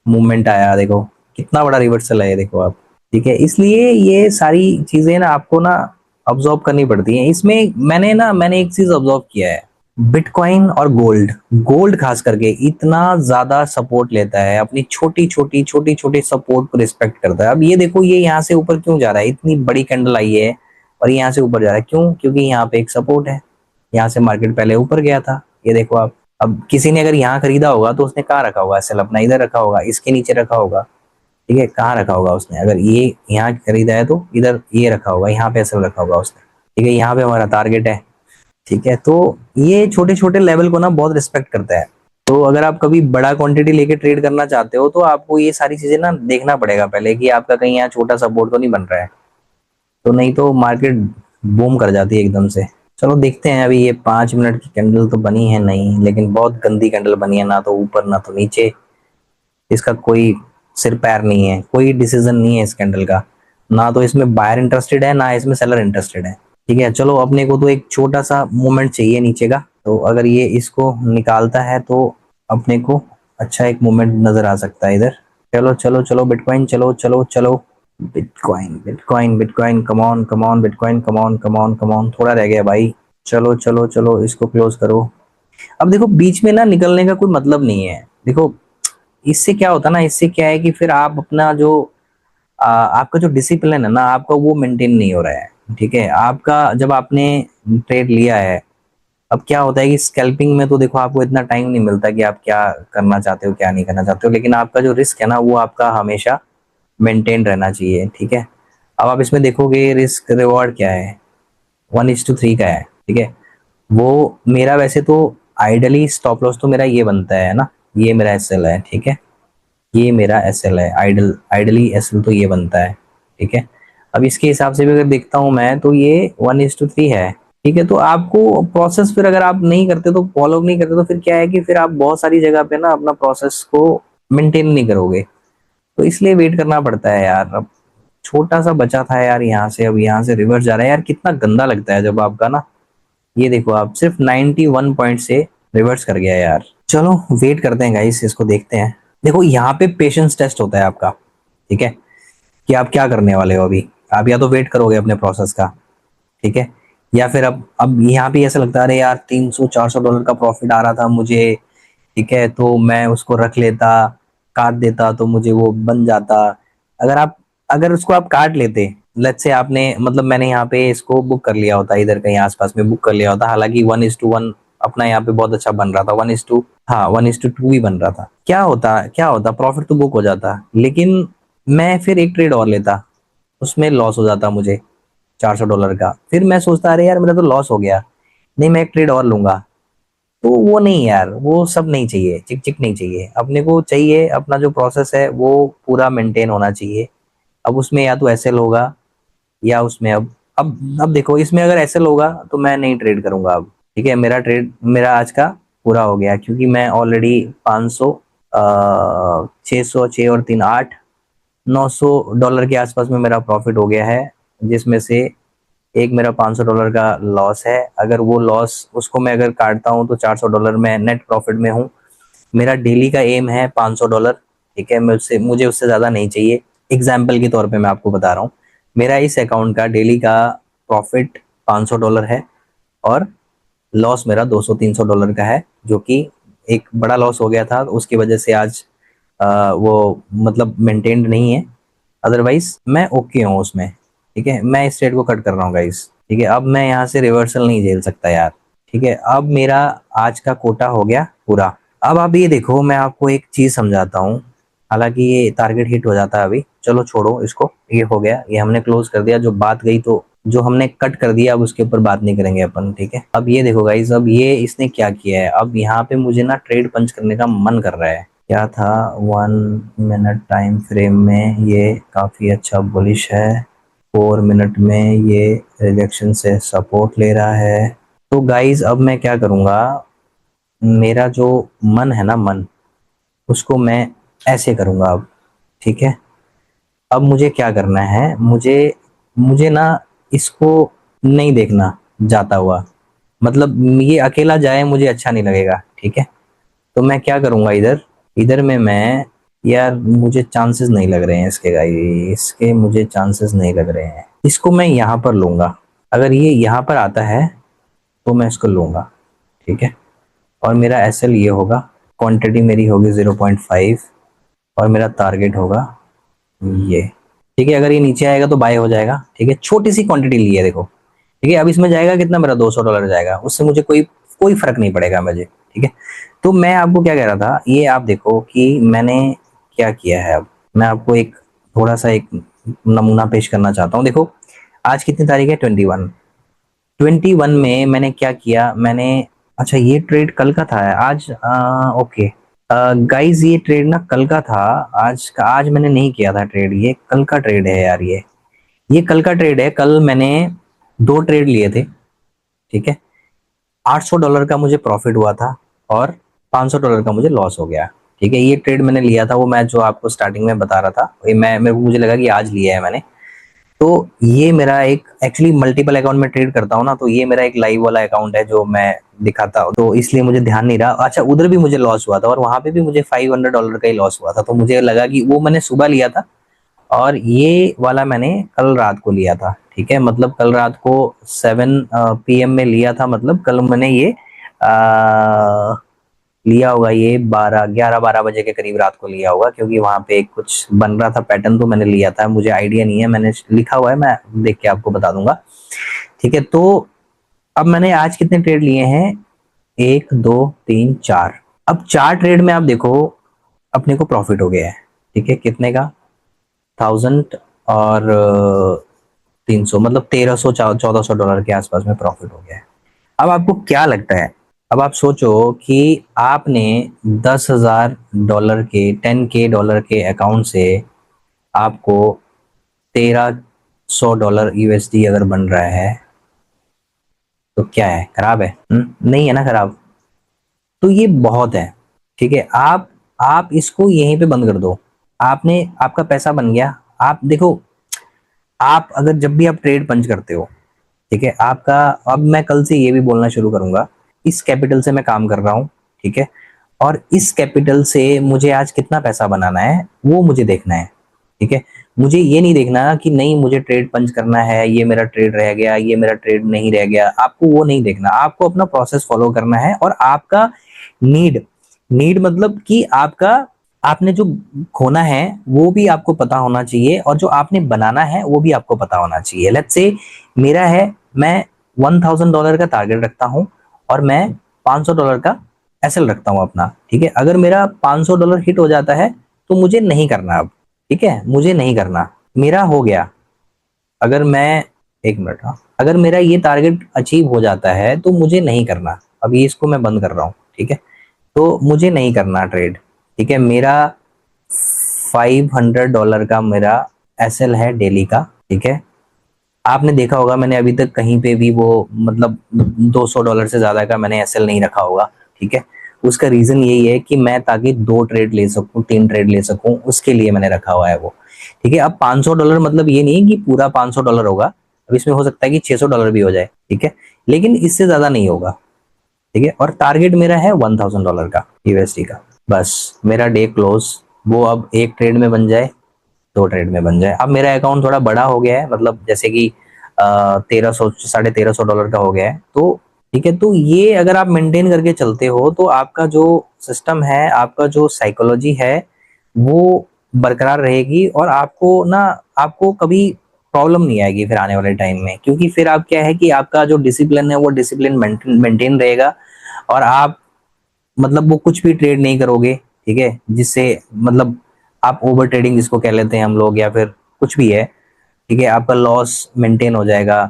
मूवमेंट आया, देखो कितना बड़ा रिवर्सल है ये, देखो आप, ठीक है। इसलिए ये सारी चीजें ना आपको ना ऑब्जर्व करनी पड़ती हैं। इसमें मैंने एक चीज ऑब्जर्व किया है, बिटकॉइन और गोल्ड, गोल्ड खास करके इतना ज्यादा सपोर्ट लेता है, अपनी छोटी छोटी सपोर्ट को रिस्पेक्ट करता है। अब ये देखो ये यहाँ से ऊपर क्यों जा रहा है, इतनी बड़ी कैंडल आई है और यहाँ से ऊपर जा रहा है, क्यों? क्योंकि यहाँ पे एक सपोर्ट है। यहाँ से मार्केट पहले ऊपर गया था, ये देखो आप। अब किसी ने अगर यहाँ खरीदा होगा तो उसने कहाँ रखा होगा एसएल, अपना इधर रखा होगा, इसके नीचे रखा होगा, ठीक है। कहाँ रखा होगा उसने? अगर ये यहाँ खरीदा है तो इधर ये रखा होगा, यहाँ पे एसएल रखा होगा उसने, ठीक है। यहाँ पे हमारा टारगेट है, ठीक है। तो ये छोटे छोटे लेवल को ना बहुत रिस्पेक्ट करता है। तो अगर आप कभी बड़ा क्वांटिटी लेके ट्रेड करना चाहते हो तो आपको ये सारी चीजें ना देखना पड़ेगा पहले, कि आपका कहीं यहाँ छोटा सपोर्ट तो नहीं बन रहा है, तो नहीं तो मार्केट बूम कर जाती है एकदम से। चलो देखते हैं। अभी ये 5 मिनट की कैंडल तो बनी है नहीं, लेकिन बहुत गंदी कैंडल बनी है, ना तो ऊपर ना तो नीचे। इसका कोई सिर पैर नहीं है, कोई डिसीजन नहीं है इस कैंडल का। ना तो इसमें बायर इंटरेस्टेड है, ना इसमें सेलर इंटरेस्टेड है, ठीक है। चलो अपने को तो एक छोटा सा मूवमेंट चाहिए नीचे का, तो अगर ये इसको निकालता है तो अपने को अच्छा एक मूवमेंट नजर आ सकता है इधर। चलो चलो चलो बिटकॉइन, चलो चलो चलो, bitcoin bitcoin bitcoin, come on come on bitcoin, come on come on come on, थोड़ा रह गया भाई। चलो चलो चलो, इसको क्लोज करो। अब देखो बीच में ना निकलने का कोई मतलब नहीं है। देखो इससे क्या होता है ना, इससे क्या है कि फिर आप अपना जो आपका जो डिसिप्लिन है ना आपका, वो मेंटेन नहीं हो रहा है, ठीक है। आपका जब आपने ट्रेड लिया है, अब क्या होता है कि स्कैल्पिंग में तो देखो आपको इतना टाइम नहीं मिलता कि आप क्या करना चाहते हो क्या नहीं करना चाहते हो, लेकिन आपका जो रिस्क है ना वो आपका हमेशा मेंटेन रहना चाहिए, ठीक है। अब आप इसमें देखोगे रिस्क रिवॉर्ड क्या है, 1:3 का है, ठीक है। वो मेरा वैसे तो आइडली स्टॉप लॉस तो मेरा ये बनता है ना, ये मेरा एसएल है, ठीक है। ये मेरा एसएल है, आइडली एसएल तो ये बनता है, ठीक है। अब इसके हिसाब से भी अगर देखता हूँ मैं तो ये 1:3 है, ठीक है, तो आपको प्रोसेस फिर अगर आप नहीं करते तो फॉलो नहीं करते तो फिर क्या है कि फिर आप बहुत सारी जगह पे ना अपना प्रोसेस को मेंटेन नहीं करोगे। तो इसलिए वेट करना पड़ता है यार। अब छोटा सा बचा था यार यहाँ से, अब यहाँ से रिवर्स जा रहा है यार, कितना गंदा लगता है जब आपका ना, ये देखो आप सिर्फ 91 पॉइंट से रिवर्स कर गया यार। चलो वेट करते हैं गाइस, इसको देखते हैं। देखो यहाँ पे पेशेंस टेस्ट होता है आपका, ठीक है, कि आप क्या करने वाले हो अभी। आप या तो वेट करोगे अपने प्रोसेस का, ठीक है, या फिर अब यहाँ पे ऐसा लगता है अरे यार 300-400 डॉलर का प्रॉफिट आ रहा था मुझे, ठीक है, तो मैं उसको रख लेता, काट देता तो मुझे वो बन जाता। अगर आप अगर उसको आप काट लेते, लेट्स से आपने मतलब मैंने यहाँ पे इसको बुक कर लिया होता, इधर कहीं आसपास में बुक कर लिया होता, हालांकि 1:1 अपना यहाँ पे बहुत अच्छा बन रहा था, 1:2, हाँ 1:2 भी बन रहा था, क्या होता प्रॉफिट तो बुक हो जाता, लेकिन मैं फिर एक ट्रेड और लेता, उसमें लॉस हो जाता मुझे 400 डॉलर का, फिर मैं सोचता अरे यार मेरा तो लॉस हो गया, नहीं मैं एक ट्रेड और लूंगा। तो वो नहीं यार, वो सब नहीं चाहिए, चिक चिक नहीं चाहिए, अपने को चाहिए अपना जो प्रोसेस है वो पूरा मेंटेन होना चाहिए। अब उसमें या तो एसएल होगा, या उसमें अब देखो इसमें अगर एसएल होगा तो मैं नहीं ट्रेड करूंगा अब, ठीक है, मेरा आज का पूरा हो गया, क्योंकि मैं ऑलरेडी 500, 600, 6 और 3 8, 900 डॉलर के आसपास में मेरा प्रॉफिट हो गया है, जिसमें से एक मेरा 500 डॉलर का लॉस है। अगर वो लॉस उसको मैं अगर काटता हूँ तो 400 डॉलर में नेट प्रॉफिट में हूँ। मेरा डेली का एम है 500 डॉलर, ठीक है, मुझे उससे ज़्यादा नहीं चाहिए। एग्जाम्पल के तौर पे मैं आपको बता रहा हूँ, मेरा इस अकाउंट का डेली का प्रॉफिट 500 डॉलर है, और लॉस मेरा 200-300 डॉलर का है, जो कि एक बड़ा लॉस हो गया था, उसकी वजह से आज वो मतलब मेंटेन्ड नहीं है, अदरवाइज मैं ओके हूँ उसमें। ठीक है, मैं इस ट्रेड को कट कर रहा हूँ गाइस, ठीक है, अब मैं यहाँ से रिवर्सल नहीं झेल सकता यार। ठीक है, अब मेरा आज का कोटा हो गया पूरा। अब आप ये देखो, मैं आपको एक चीज समझाता हूँ, हालांकि ये टारगेट हिट हो जाता है अभी, चलो छोड़ो इसको, ये हो गया, ये हमने क्लोज कर दिया, जो बात गई तो जो हमने कट कर दिया अब उसके ऊपर बात नहीं करेंगे अपन, ठीक है। अब ये देखो गाइस, अब ये इसने क्या किया है, अब यहाँ पे मुझे ना ट्रेड पंच करने का मन कर रहा है। क्या था, 1 मिनट टाइम फ्रेम में ये काफी अच्छा बुलिश है, 4 मिनट में ये रिजेक्शन से सपोर्ट ले रहा है। तो गाइस अब मैं क्या करूंगा, मेरा जो मन है ना, मन, उसको मैं ऐसे करूंगा अब, ठीक है। अब मुझे क्या करना है, मुझे मुझे ना इसको नहीं देखना जाता हुआ, मतलब ये अकेला जाए मुझे अच्छा नहीं लगेगा, ठीक है। तो मैं क्या करूंगा, इधर इधर में मैं, यार मुझे चांसेस नहीं लग रहे हैं इसके, इसके मुझे चांसेस नहीं लग रहे हैं, इसको मैं यहाँ पर लूंगा। अगर ये यहाँ पर आता है तो मैं इसको लूंगा, ठीक है। और मेरा एसएल ये होगा, क्वांटिटी मेरी होगी 0.5, और मेरा टारगेट होगा ये, ठीक है। अगर ये नीचे आएगा तो बाय हो जाएगा, ठीक है, छोटी सी क्वांटिटी ली है देखो, ठीक है। अब इसमें जाएगा कितना, मेरा 200 डॉलर जाएगा, उससे मुझे कोई कोई फर्क नहीं पड़ेगा मुझे, ठीक है। तो मैं आपको क्या कह रहा था, ये आप देखो कि मैंने क्या किया है। अब मैं आपको एक थोड़ा सा एक नमूना पेश करना चाहता हूँ। देखो आज कितनी तारीख है, 21 में मैंने क्या किया, मैंने, अच्छा ये ट्रेड कल का था आज, ओके गाइस, ये ट्रेड ना कल का था, आज का, आज मैंने नहीं किया था ट्रेड, ये कल का ट्रेड है यार, ये कल का ट्रेड है। कल मैंने 2 ट्रेड लिए थे, ठीक है, 800 डॉलर का मुझे प्रॉफिट हुआ था, और 500 डॉलर का मुझे लॉस हो गया, ठीक है। ये ट्रेड मैंने लिया था, वो मैं जो आपको स्टार्टिंग में बता रहा था, ये मैं मेरे को मुझे लगा कि आज लिया है मैंने। तो ये मेरा एक, एक्चुअली मल्टीपल अकाउंट में ट्रेड करता हूँ ना, तो ये मेरा एक लाइव वाला अकाउंट है जो मैं दिखाता हूँ, तो इसलिए मुझे ध्यान नहीं रहा। अच्छा उधर भी मुझे लॉस हुआ था, और वहां पे भी मुझे $500 का ही लॉस हुआ था, तो मुझे लगा कि वो मैंने सुबह लिया था, और ये वाला मैंने कल रात को लिया था, ठीक है। मतलब कल रात को 7 PM में लिया था, मतलब कल मैंने ये लिया होगा, ये 11 बजे के करीब रात को लिया होगा, क्योंकि वहां पे कुछ बन रहा था पैटर्न, तो मैंने लिया था, मुझे आइडिया नहीं है, मैंने लिखा हुआ है, मैं देख के आपको बता दूंगा, ठीक है। तो अब मैंने आज कितने ट्रेड लिए हैं, 1 2 3 4, अब 4 ट्रेड में आप देखो अपने को प्रॉफिट हो गया है, ठीक है, कितने का, 1000 और 300, मतलब 1300-1400 डॉलर के आसपास में प्रॉफिट हो गया है। अब आपको क्या लगता है, अब आप सोचो कि आपने 10,000 डॉलर के, 10K डॉलर के अकाउंट से आपको 1300 डॉलर यूएसडी अगर बन रहा है, तो क्या है, खराब है? नहीं है ना खराब। तो ये बहुत है। ठीक है, आप इसको यहीं पे बंद कर दो। आपने आपका पैसा बन गया। आप देखो, आप अगर जब भी आप ट्रेड पंच करते हो, ठीक है, आपका, अब मैं कल से ये भी बोलना शुरू करूंगा, इस कैपिटल से मैं काम कर रहा हूँ, ठीक है, और इस कैपिटल से मुझे आज कितना पैसा बनाना है वो मुझे देखना है। ठीक है, मुझे ये नहीं देखना कि नहीं मुझे ट्रेड पंच करना है, ये मेरा ट्रेड रह गया, ये मेरा ट्रेड नहीं रह गया, आपको वो नहीं देखना। आपको अपना प्रोसेस फॉलो करना है, और आपका नीड, नीड मतलब कि आपका, आपने जो खोना है वो भी आपको पता होना चाहिए, और जो आपने बनाना है वो भी आपको पता होना चाहिए। लेट्स से मेरा है, मैं $1000 का टारगेट रखता हूं, और मैं $500 का एसएल रखता हूं अपना। ठीक है, अगर मेरा $500 हिट हो जाता है तो मुझे नहीं करना अब। ठीक है, मुझे नहीं करना, मेरा हो गया। अगर मैं, एक मिनट, हाँ, अगर मेरा ये टारगेट अचीव हो जाता है तो मुझे नहीं करना। अभी इसको मैं बंद कर रहा हूँ। ठीक है, तो मुझे नहीं करना ट्रेड। ठीक है, मेरा $500 का मेरा एसएल है डेली का। ठीक है, आपने देखा होगा मैंने अभी तक कहीं पे भी वो, मतलब $200 से ज्यादा का मैंने एसएल नहीं रखा होगा। ठीक है, उसका रीजन यही है कि मैं ताकि 2 ट्रेड ले सकूं, 3 ट्रेड ले सकूं, उसके लिए मैंने रखा हुआ है वो। ठीक है, अब $500 मतलब ये नहीं कि पूरा $500 होगा, अब इसमें हो सकता है कि $600 भी हो जाए। ठीक है, लेकिन इससे ज्यादा नहीं होगा। ठीक है, और टारगेट मेरा है $1000 का यूएसडी का। बस मेरा डे क्लोज, वो अब एक ट्रेड में बन जाए, 2 ट्रेड में बन जाए। अब मेरा अकाउंट थोड़ा बड़ा हो गया है, मतलब जैसे कि 1300, $1350 का हो गया है। तो ठीक है, तो ये अगर आप मेंटेन करके चलते हो तो आपका जो सिस्टम है, आपका जो साइकोलॉजी है, वो बरकरार रहेगी, और आपको ना, आपको कभी प्रॉब्लम नहीं आएगी फिर आने वाले टाइम में, क्योंकि फिर आप क्या है कि आपका जो डिसिप्लिन है वो डिसिप्लिन मेंटेन रहेगा, और आप, मतलब वो कुछ भी ट्रेड नहीं करोगे। ठीक है, जिससे, मतलब आप ओवर ट्रेडिंग जिसको कह लेते हैं हम लोग, या फिर कुछ भी है। ठीक है, आपका लॉस मेंटेन हो जाएगा।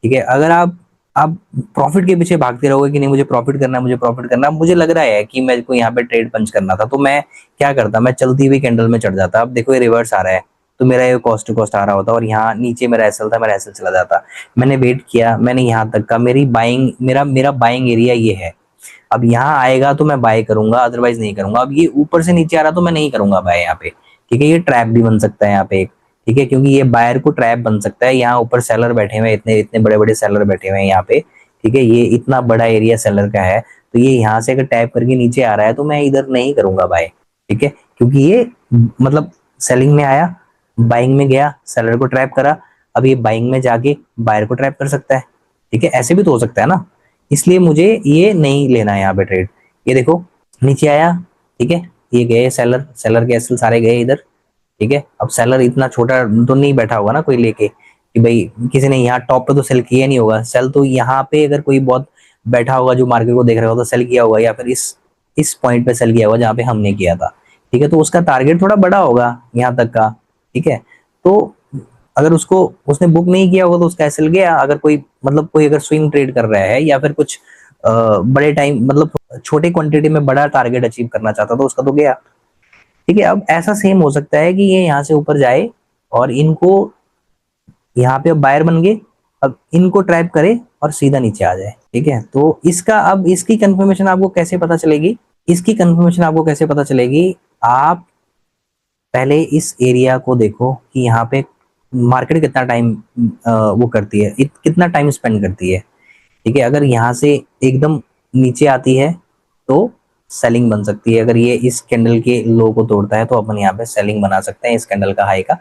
ठीक है, अगर आप प्रॉफिट के पीछे भागते रहोगे कि नहीं मुझे प्रॉफिट करना है, मुझे प्रॉफिट करना है, मुझे लग रहा है कि मेरे को यहाँ पे ट्रेड पंच करना था, तो मैं क्या करता, मैं चलती हुई कैंडल में चढ़ जाता। अब देखो ये रिवर्स आ रहा है, तो मेरा ये कॉस्ट टू कॉस्ट आ रहा होता, और यहाँ नीचे मेरा एसएल था, मेरा एसएल चला जाता। मैंने वेट किया, मैंने यहाँ तक का, मेरी बाइंग, मेरा मेरा बाइंग एरिया ये है। अब यहाँ आएगा तो मैं बाय करूंगा, अदरवाइज नहीं करूंगा। अब ये ऊपर से नीचे आ रहा तो मैं नहीं करूंगा बाय यहाँ पे। ठीक है, ये ट्रैप भी बन सकता है यहाँ पे एक। ठीक है, क्योंकि ये बायर को ट्रैप बन सकता है। यहाँ ऊपर सेलर बैठे हुए हैं, इतने इतने बड़े बड़े सेलर बैठे हुए हैं यहाँ पे। ठीक है, ये इतना बड़ा एरिया सेलर का है, तो ये यहाँ से अगर टैप करके नीचे आ रहा है तो मैं इधर नहीं करूंगा बाय। ठीक है, क्योंकि ये, मतलब सेलिंग में आया, बाइंग में गया, सेलर को ट्रैप करा, अब ये बाइंग में जाके बायर को ट्रैप कर सकता है। ठीक है, ऐसे भी तो हो सकता है ना, इसलिए मुझे ये नहीं लेना है यहाँ पे ट्रेड। ये देखो नीचे आया, ठीक है, ये गए सेलर, सेलर के एसएल सारे गए इधर। ठीक है, अब सेलर इतना छोटा तो नहीं बैठा होगा ना कोई लेके, कि भाई किसी ने यहाँ टॉप पे तो सेल किया नहीं होगा। सेल तो यहाँ पे अगर कोई बहुत बैठा होगा जो मार्केट को देख रहा होगा तो सेल किया होगा, या फिर इस पॉइंट पे सेल किया होगा जहाँ पे हमने किया था। ठीक है, तो उसका टारगेट थोड़ा बड़ा होगा यहाँ तक का। ठीक है, तो अगर उसको, उसने बुक नहीं किया होगा तो उसका एसएल गया। अगर कोई, मतलब कोई अगर स्विंग ट्रेड कर रहा है, या फिर कुछ बड़े टाइम, मतलब छोटे क्वांटिटी में बड़ा टारगेट अचीव करना चाहता तो उसका तो गया। ठीक है, अब ऐसा सेम हो सकता है कि ये यहाँ से ऊपर जाए, और इनको यहाँ पे बायर बन गए, अब इनको ट्रैप करे और सीधा नीचे आ जाए। ठीक है, तो इसका, अब इसकी कंफर्मेशन आपको कैसे पता चलेगी? इसकी कंफर्मेशन आपको कैसे पता चलेगी? आप पहले इस एरिया को देखो कि यहाँ पे मार्केट कितना टाइम वो करती है, कितना टाइम स्पेंड करती है। ठीक है, अगर यहाँ से एकदम नीचे आती है तो सेलिंग बन सकती है। अगर ये इस कैंडल के लो को तोड़ता है तो अपन यहाँ पे सेलिंग बना सकते हैं इस कैंडल का हाई का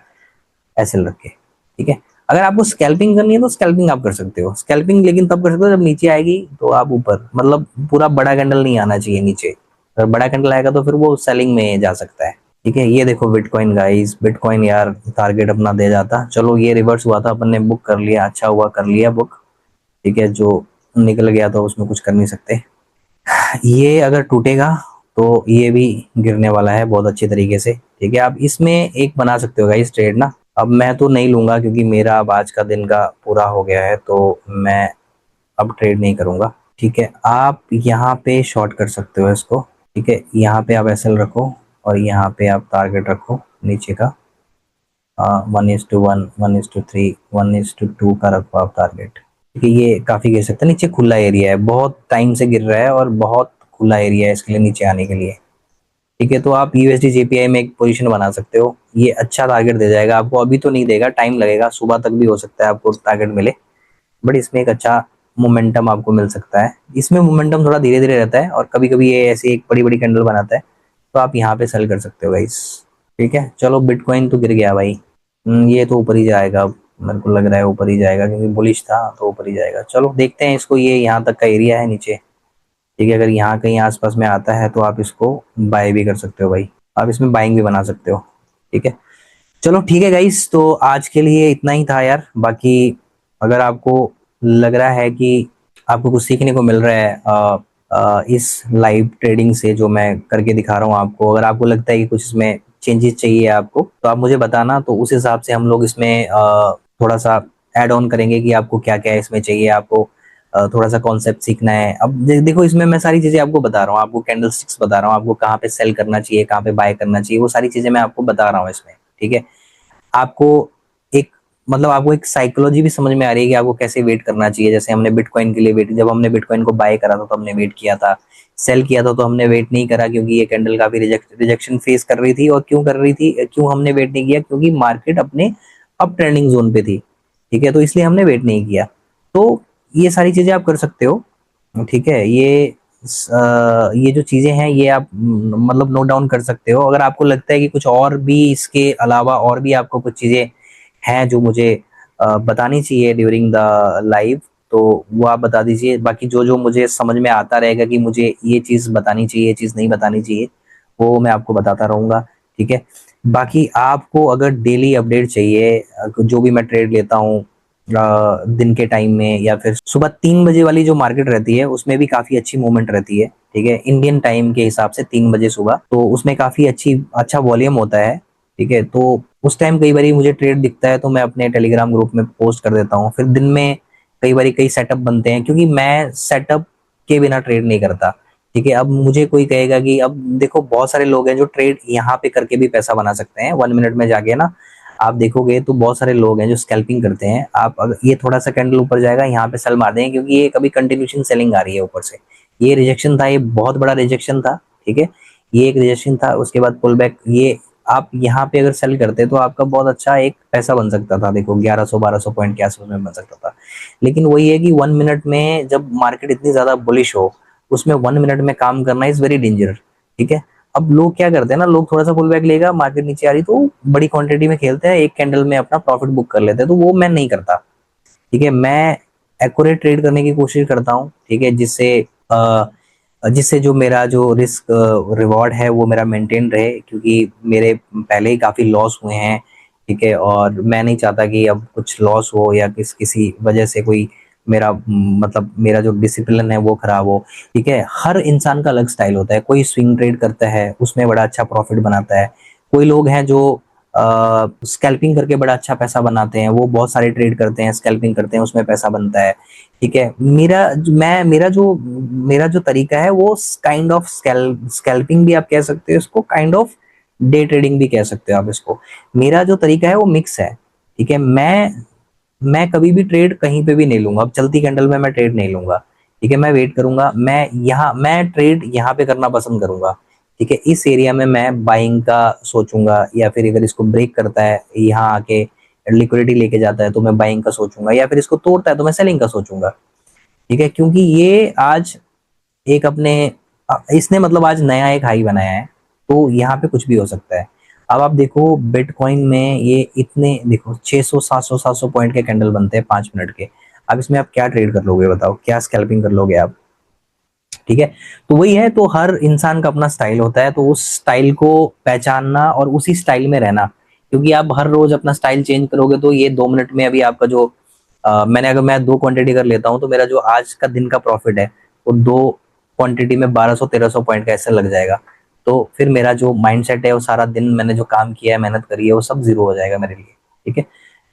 एसएल रख के। ठीक है, अगर आपको स्कैल्पिंग करनी है तो स्कैल्पिंग आप कर सकते हो, स्कैल्पिंग लेकिन तब कर सकते हो जब नीचे आएगी तो आप ऊपर, मतलब पूरा बड़ा कैंडल नहीं आना चाहिए नीचे। अगर बड़ा कैंडल आएगा तो फिर वो सेलिंग में जा सकता है। ठीक है, ये देखो बिटकॉइन गाइस, बिटकॉइन यार टारगेट अपना दे जाता। चलो ये रिवर्स हुआ था, अपन ने बुक कर लिया, अच्छा हुआ कर लिया बुक। ठीक है, जो निकल गया था उसमें कुछ कर नहीं सकते। ये अगर टूटेगा तो ये भी गिरने वाला है बहुत अच्छे तरीके से। ठीक है, आप इसमें एक बना सकते हो गाइस ट्रेड ना। अब मैं तो नहीं लूंगा क्योंकि मेरा अब आज का दिन का पूरा हो गया है, तो मैं अब ट्रेड नहीं करूंगा। ठीक है, आप यहाँ पे शॉर्ट कर सकते हो इसको। ठीक है, यहाँ पे आप एसएल रखो, और यहाँ पे आप टारगेट रखो नीचे का, 1:1, 1:3, 1:2 का रखो आप टारगेट। कि ये काफी गिर सकता है। नीचे खुला एरिया है, बहुत टाइम से गिर रहा है और बहुत खुला एरिया है इसके लिए नीचे आने के लिए। ठीक है, तो आप यूएसडी जेपीआई में एक पोजीशन बना सकते हो, ये अच्छा टारगेट दे जाएगा आपको। अभी तो नहीं देगा, टाइम लगेगा, सुबह तक भी हो सकता है आपको टारगेट मिले, बट इसमें एक अच्छा मोमेंटम आपको मिल सकता है। इसमें मोमेंटम थोड़ा धीरे धीरे रहता है और कभी कभी ये ऐसे एक बड़ी बड़ी कैंडल बनाता है, तो आप यहाँ पे सेल कर सकते हो गाइस। ठीक है, चलो बिटकॉइन तो गिर गया भाई। ये तो ऊपर ही जाएगा अब, मेरे को लग रहा है ऊपर ही जाएगा, क्योंकि बुलिश था तो ऊपर ही जाएगा। चलो देखते हैं इसको, ये यहाँ तक का एरिया है नीचे। ठीक है, अगर यहाँ कहीं आसपास में आता है तो आप इसको बाय भी कर सकते हो भाई, आप इसमें बाइंग भी बना सकते हो। ठीक है, चलो ठीक है गाइस, तो आज के लिए इतना ही था यार। बाकी अगर आपको लग रहा है कि आपको कुछ सीखने को मिल रहा है इस लाइव ट्रेडिंग से जो मैं करके दिखा रहा हूँ आपको, अगर आपको लगता है कि कुछ इसमें चेंजेस चाहिए आपको, तो आप मुझे बताना, तो उस हिसाब से हम लोग इसमें थोड़ा सा ऐड ऑन करेंगे कि आपको क्या क्या इसमें चाहिए। आपको थोड़ा सा कॉन्सेप्ट सीखना है। अब देखो, इसमें मैं सारी चीजें आपको बता रहा हूँ, आपको कैंडल स्टिक्स बता रहा हूँ, आपको कहाँ पे सेल करना चाहिए, कहाँ पे बाय करना चाहिए, वो सारी चीजें मैं आपको बता रहा हूँ इसमें। ठीक है, आपको एक मतलब आपको एक साइकोलॉजी भी समझ में आ रही है कि आपको कैसे वेट करना चाहिए। जैसे हमने बिटकॉइन के लिए वेट, जब हमने बिटकॉइन को बाय करा था तो हमने वेट किया था, सेल किया था तो हमने वेट नहीं करा, क्योंकि ये कैंडल काफी रिजेक्शन फेस कर रही थी। और क्यों कर रही थी, क्यों हमने वेट नहीं किया, क्योंकि मार्केट अपने अप ट्रेंडिंग जोन पे थी। ठीक है, तो इसलिए हमने वेट नहीं किया। तो ये सारी चीजें आप कर सकते हो। ठीक है, ये जो चीजें हैं ये आप मतलब नोट डाउन कर सकते हो। अगर आपको लगता है कि कुछ और भी इसके अलावा और भी आपको कुछ चीजें हैं जो मुझे बतानी चाहिए ड्यूरिंग द लाइव, तो वो आप बता दीजिए। बाकी जो जो मुझे समझ में आता रहेगा कि मुझे ये चीज बतानी चाहिए, ये चीज नहीं बतानी चाहिए, वो मैं आपको बताता रहूंगा। ठीक है, बाकी आपको अगर डेली अपडेट चाहिए, जो भी मैं ट्रेड लेता हूँ दिन के टाइम में, या फिर सुबह 3 बजे वाली जो मार्केट रहती है उसमें भी काफी अच्छी मूवमेंट रहती है। ठीक है, इंडियन टाइम के हिसाब से 3 बजे सुबह, तो उसमें काफी अच्छा वॉल्यूम होता है। ठीक है, तो उस टाइम कई बार मुझे ट्रेड दिखता है तो मैं अपने टेलीग्राम ग्रुप में पोस्ट कर देता हूँ। फिर दिन में कई बार कई सेटअप बनते हैं, क्योंकि मैं सेटअप के बिना ट्रेड नहीं करता। ठीक है, अब मुझे कोई कहेगा कि अब देखो बहुत सारे लोग हैं जो ट्रेड यहाँ पे करके भी पैसा बना सकते हैं 1 मिनट में जाके ना। आप देखोगे तो बहुत सारे लोग हैं जो स्कैल्पिंग करते हैं। आप अगर ये थोड़ा सा कैंडल ऊपर जाएगा, यहाँ पे सेल मार देंगे, क्योंकि ये कभी कंटिन्यूशन सेलिंग आ रही है ऊपर से। ये रिजेक्शन था, ये बहुत बड़ा रिजेक्शन था। ठीक है, ये एक रिजेक्शन था, उसके बाद पुल बैक। ये आप यहाँ पे अगर सेल करते तो आपका बहुत अच्छा एक पैसा बन सकता था। देखो 1100-1200 पॉइंट के आसपास में बन सकता था। लेकिन वही है कि 1 मिनट में जब मार्केट इतनी ज्यादा बुलिश हो, उसमें 1 मिनट में काम करना इज वेरी डेंजर। ठीक है, अब लोग क्या करते हैं ना, लोग थोड़ा सा पुल बैक लेगा, मार्केट नीचे आ रही तो बड़ी क्वांटिटी में खेलते हैं, एक कैंडल में अपना प्रॉफिट बुक कर लेते हैं, तो वो मैं नहीं करता। ठीक है, मैं एक्यूरेट ट्रेड करने की कोशिश करता हूँ। ठीक है, जिससे जो मेरा जो रिस्क रिवॉर्ड है वो मेरा मेंटेन रहे, क्योंकि मेरे पहले ही काफी लॉस हुए हैं। ठीक है, और मैं नहीं चाहता कि अब कुछ लॉस हो या किसी वजह से कोई मेरा मतलब मेरा जो डिसिप्लिन है वो खराब हो। ठीक है, हर इंसान का अलग स्टाइल होता है, कोई स्विंग ट्रेड करता है उसमें बड़ा अच्छा प्रॉफिट बनाता है, कोई लोग हैं जो स्कैल्पिंग करके बड़ा अच्छा पैसा बनाते हैं, वो बहुत सारे ट्रेड करते हैं, स्कैल्पिंग करते हैं, उसमें पैसा बनता है। ठीक है, मेरा जो तरीका है वो काइंड ऑफ स्कैल्पिंग भी आप कह सकते हो इसको, काइंड ऑफ डे ट्रेडिंग भी कह सकते हो आप इसको। मेरा जो तरीका है वो मिक्स है। ठीक है, मैं कभी भी ट्रेड कहीं पे भी नहीं लूंगा, अब चलती कैंडल में मैं ट्रेड नहीं लूंगा। ठीक है, मैं वेट करूंगा, मैं ट्रेड यहाँ पे करना पसंद करूंगा। ठीक है, इस एरिया में मैं बाइंग का सोचूंगा, या फिर अगर इसको ब्रेक करता है यहाँ आके लिक्विडिटी लेके जाता है तो मैं बाइंग का सोचूंगा, या फिर इसको तोड़ता है तो मैं सेलिंग का सोचूंगा। ठीक है, क्योंकि ये आज एक अपने इसने मतलब आज नया एक हाई बनाया है, तो यहाँ पे कुछ भी हो सकता है। अब आप देखो बिटकॉइन में ये इतने देखो 600 700 पॉइंट के कैंडल बनते हैं 5 मिनट के। अब इसमें आप क्या ट्रेड कर लोगे बताओ, क्या स्कैल्पिंग कर लोगे आप। ठीक है, तो वही है, तो हर इंसान का अपना स्टाइल होता है, तो उस स्टाइल को पहचानना और उसी स्टाइल में रहना। क्योंकि आप हर रोज अपना स्टाइल चेंज करोगे तो ये 2 मिनट में अभी आपका जो अगर मैं दो क्वांटिटी कर लेता हूँ तो मेरा जो आज का दिन का प्रॉफिट है वो दो क्वांटिटी में 1200-1300 पॉइंट का ऐसे लग जाएगा। तो फिर मेरा जो माइंडसेट है वो सारा दिन मैंने जो काम किया है, मेहनत करी है, वो सब जीरो हो जाएगा मेरे लिए। ठीक है,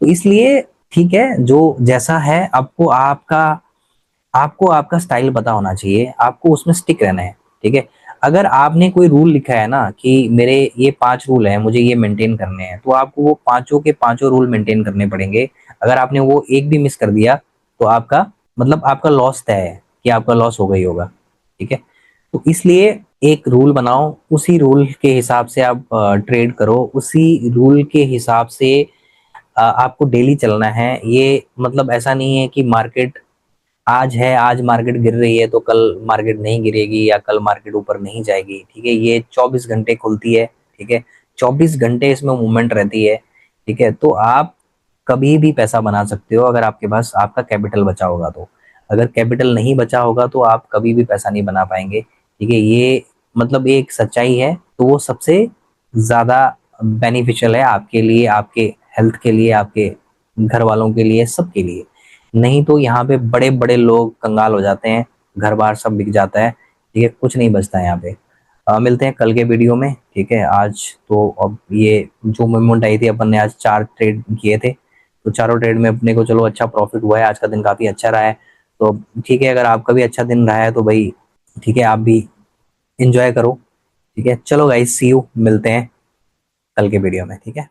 तो इसलिए ठीक है, जो जैसा है आपको आपका स्टाइल पता होना चाहिए, आपको उसमें स्टिक रहना है। ठीक है, अगर आपने कोई रूल लिखा है ना कि मेरे ये 5 रूल हैं, मुझे ये मेंटेन करने हैं, तो आपको वो पांचों के पांचों रूल मेंटेन करने पड़ेंगे। अगर आपने वो एक भी मिस कर दिया तो आपका मतलब आपका लॉस तय है कि आपका लॉस हो गई होगा, ठीक है। तो इसलिए एक रूल बनाओ, उसी रूल के हिसाब से आप ट्रेड करो, उसी रूल के हिसाब से आपको डेली चलना है। ये मतलब ऐसा नहीं है कि मार्केट आज है, आज मार्केट गिर रही है तो कल मार्केट नहीं गिरेगी या कल मार्केट ऊपर नहीं जाएगी, ठीक है। ये 24 घंटे खुलती है, ठीक है, 24 घंटे इसमें मूवमेंट रहती है, ठीक है। तो आप कभी भी पैसा बना सकते हो अगर आपके पास आपका कैपिटल बचा होगा तो। अगर कैपिटल नहीं बचा होगा तो आप कभी भी पैसा नहीं बना पाएंगे, ठीक है। ये मतलब ये एक सच्चाई है, तो वो सबसे ज्यादा बेनिफिशियल है आपके लिए, आपके हेल्थ के लिए, आपके घर वालों के लिए, सबके लिए। नहीं तो यहाँ पे बड़े बड़े लोग कंगाल हो जाते हैं, घर बार सब बिक जाता है, ठीक है, कुछ नहीं बचता है यहाँ पे। मिलते हैं कल के वीडियो में, ठीक है। आज तो अब ये जो मूवमेंट आई थी, अपन ने आज 4 ट्रेड किए थे, तो चारों ट्रेड में अपने को चलो अच्छा प्रॉफिट हुआ है, आज का दिन काफी अच्छा रहा है। तो ठीक है, अगर आपका भी अच्छा दिन रहा है तो भाई ठीक है, आप भी इंजॉय करो, ठीक है। चलो गाइस, सी यू, मिलते हैं कल के वीडियो में, ठीक है।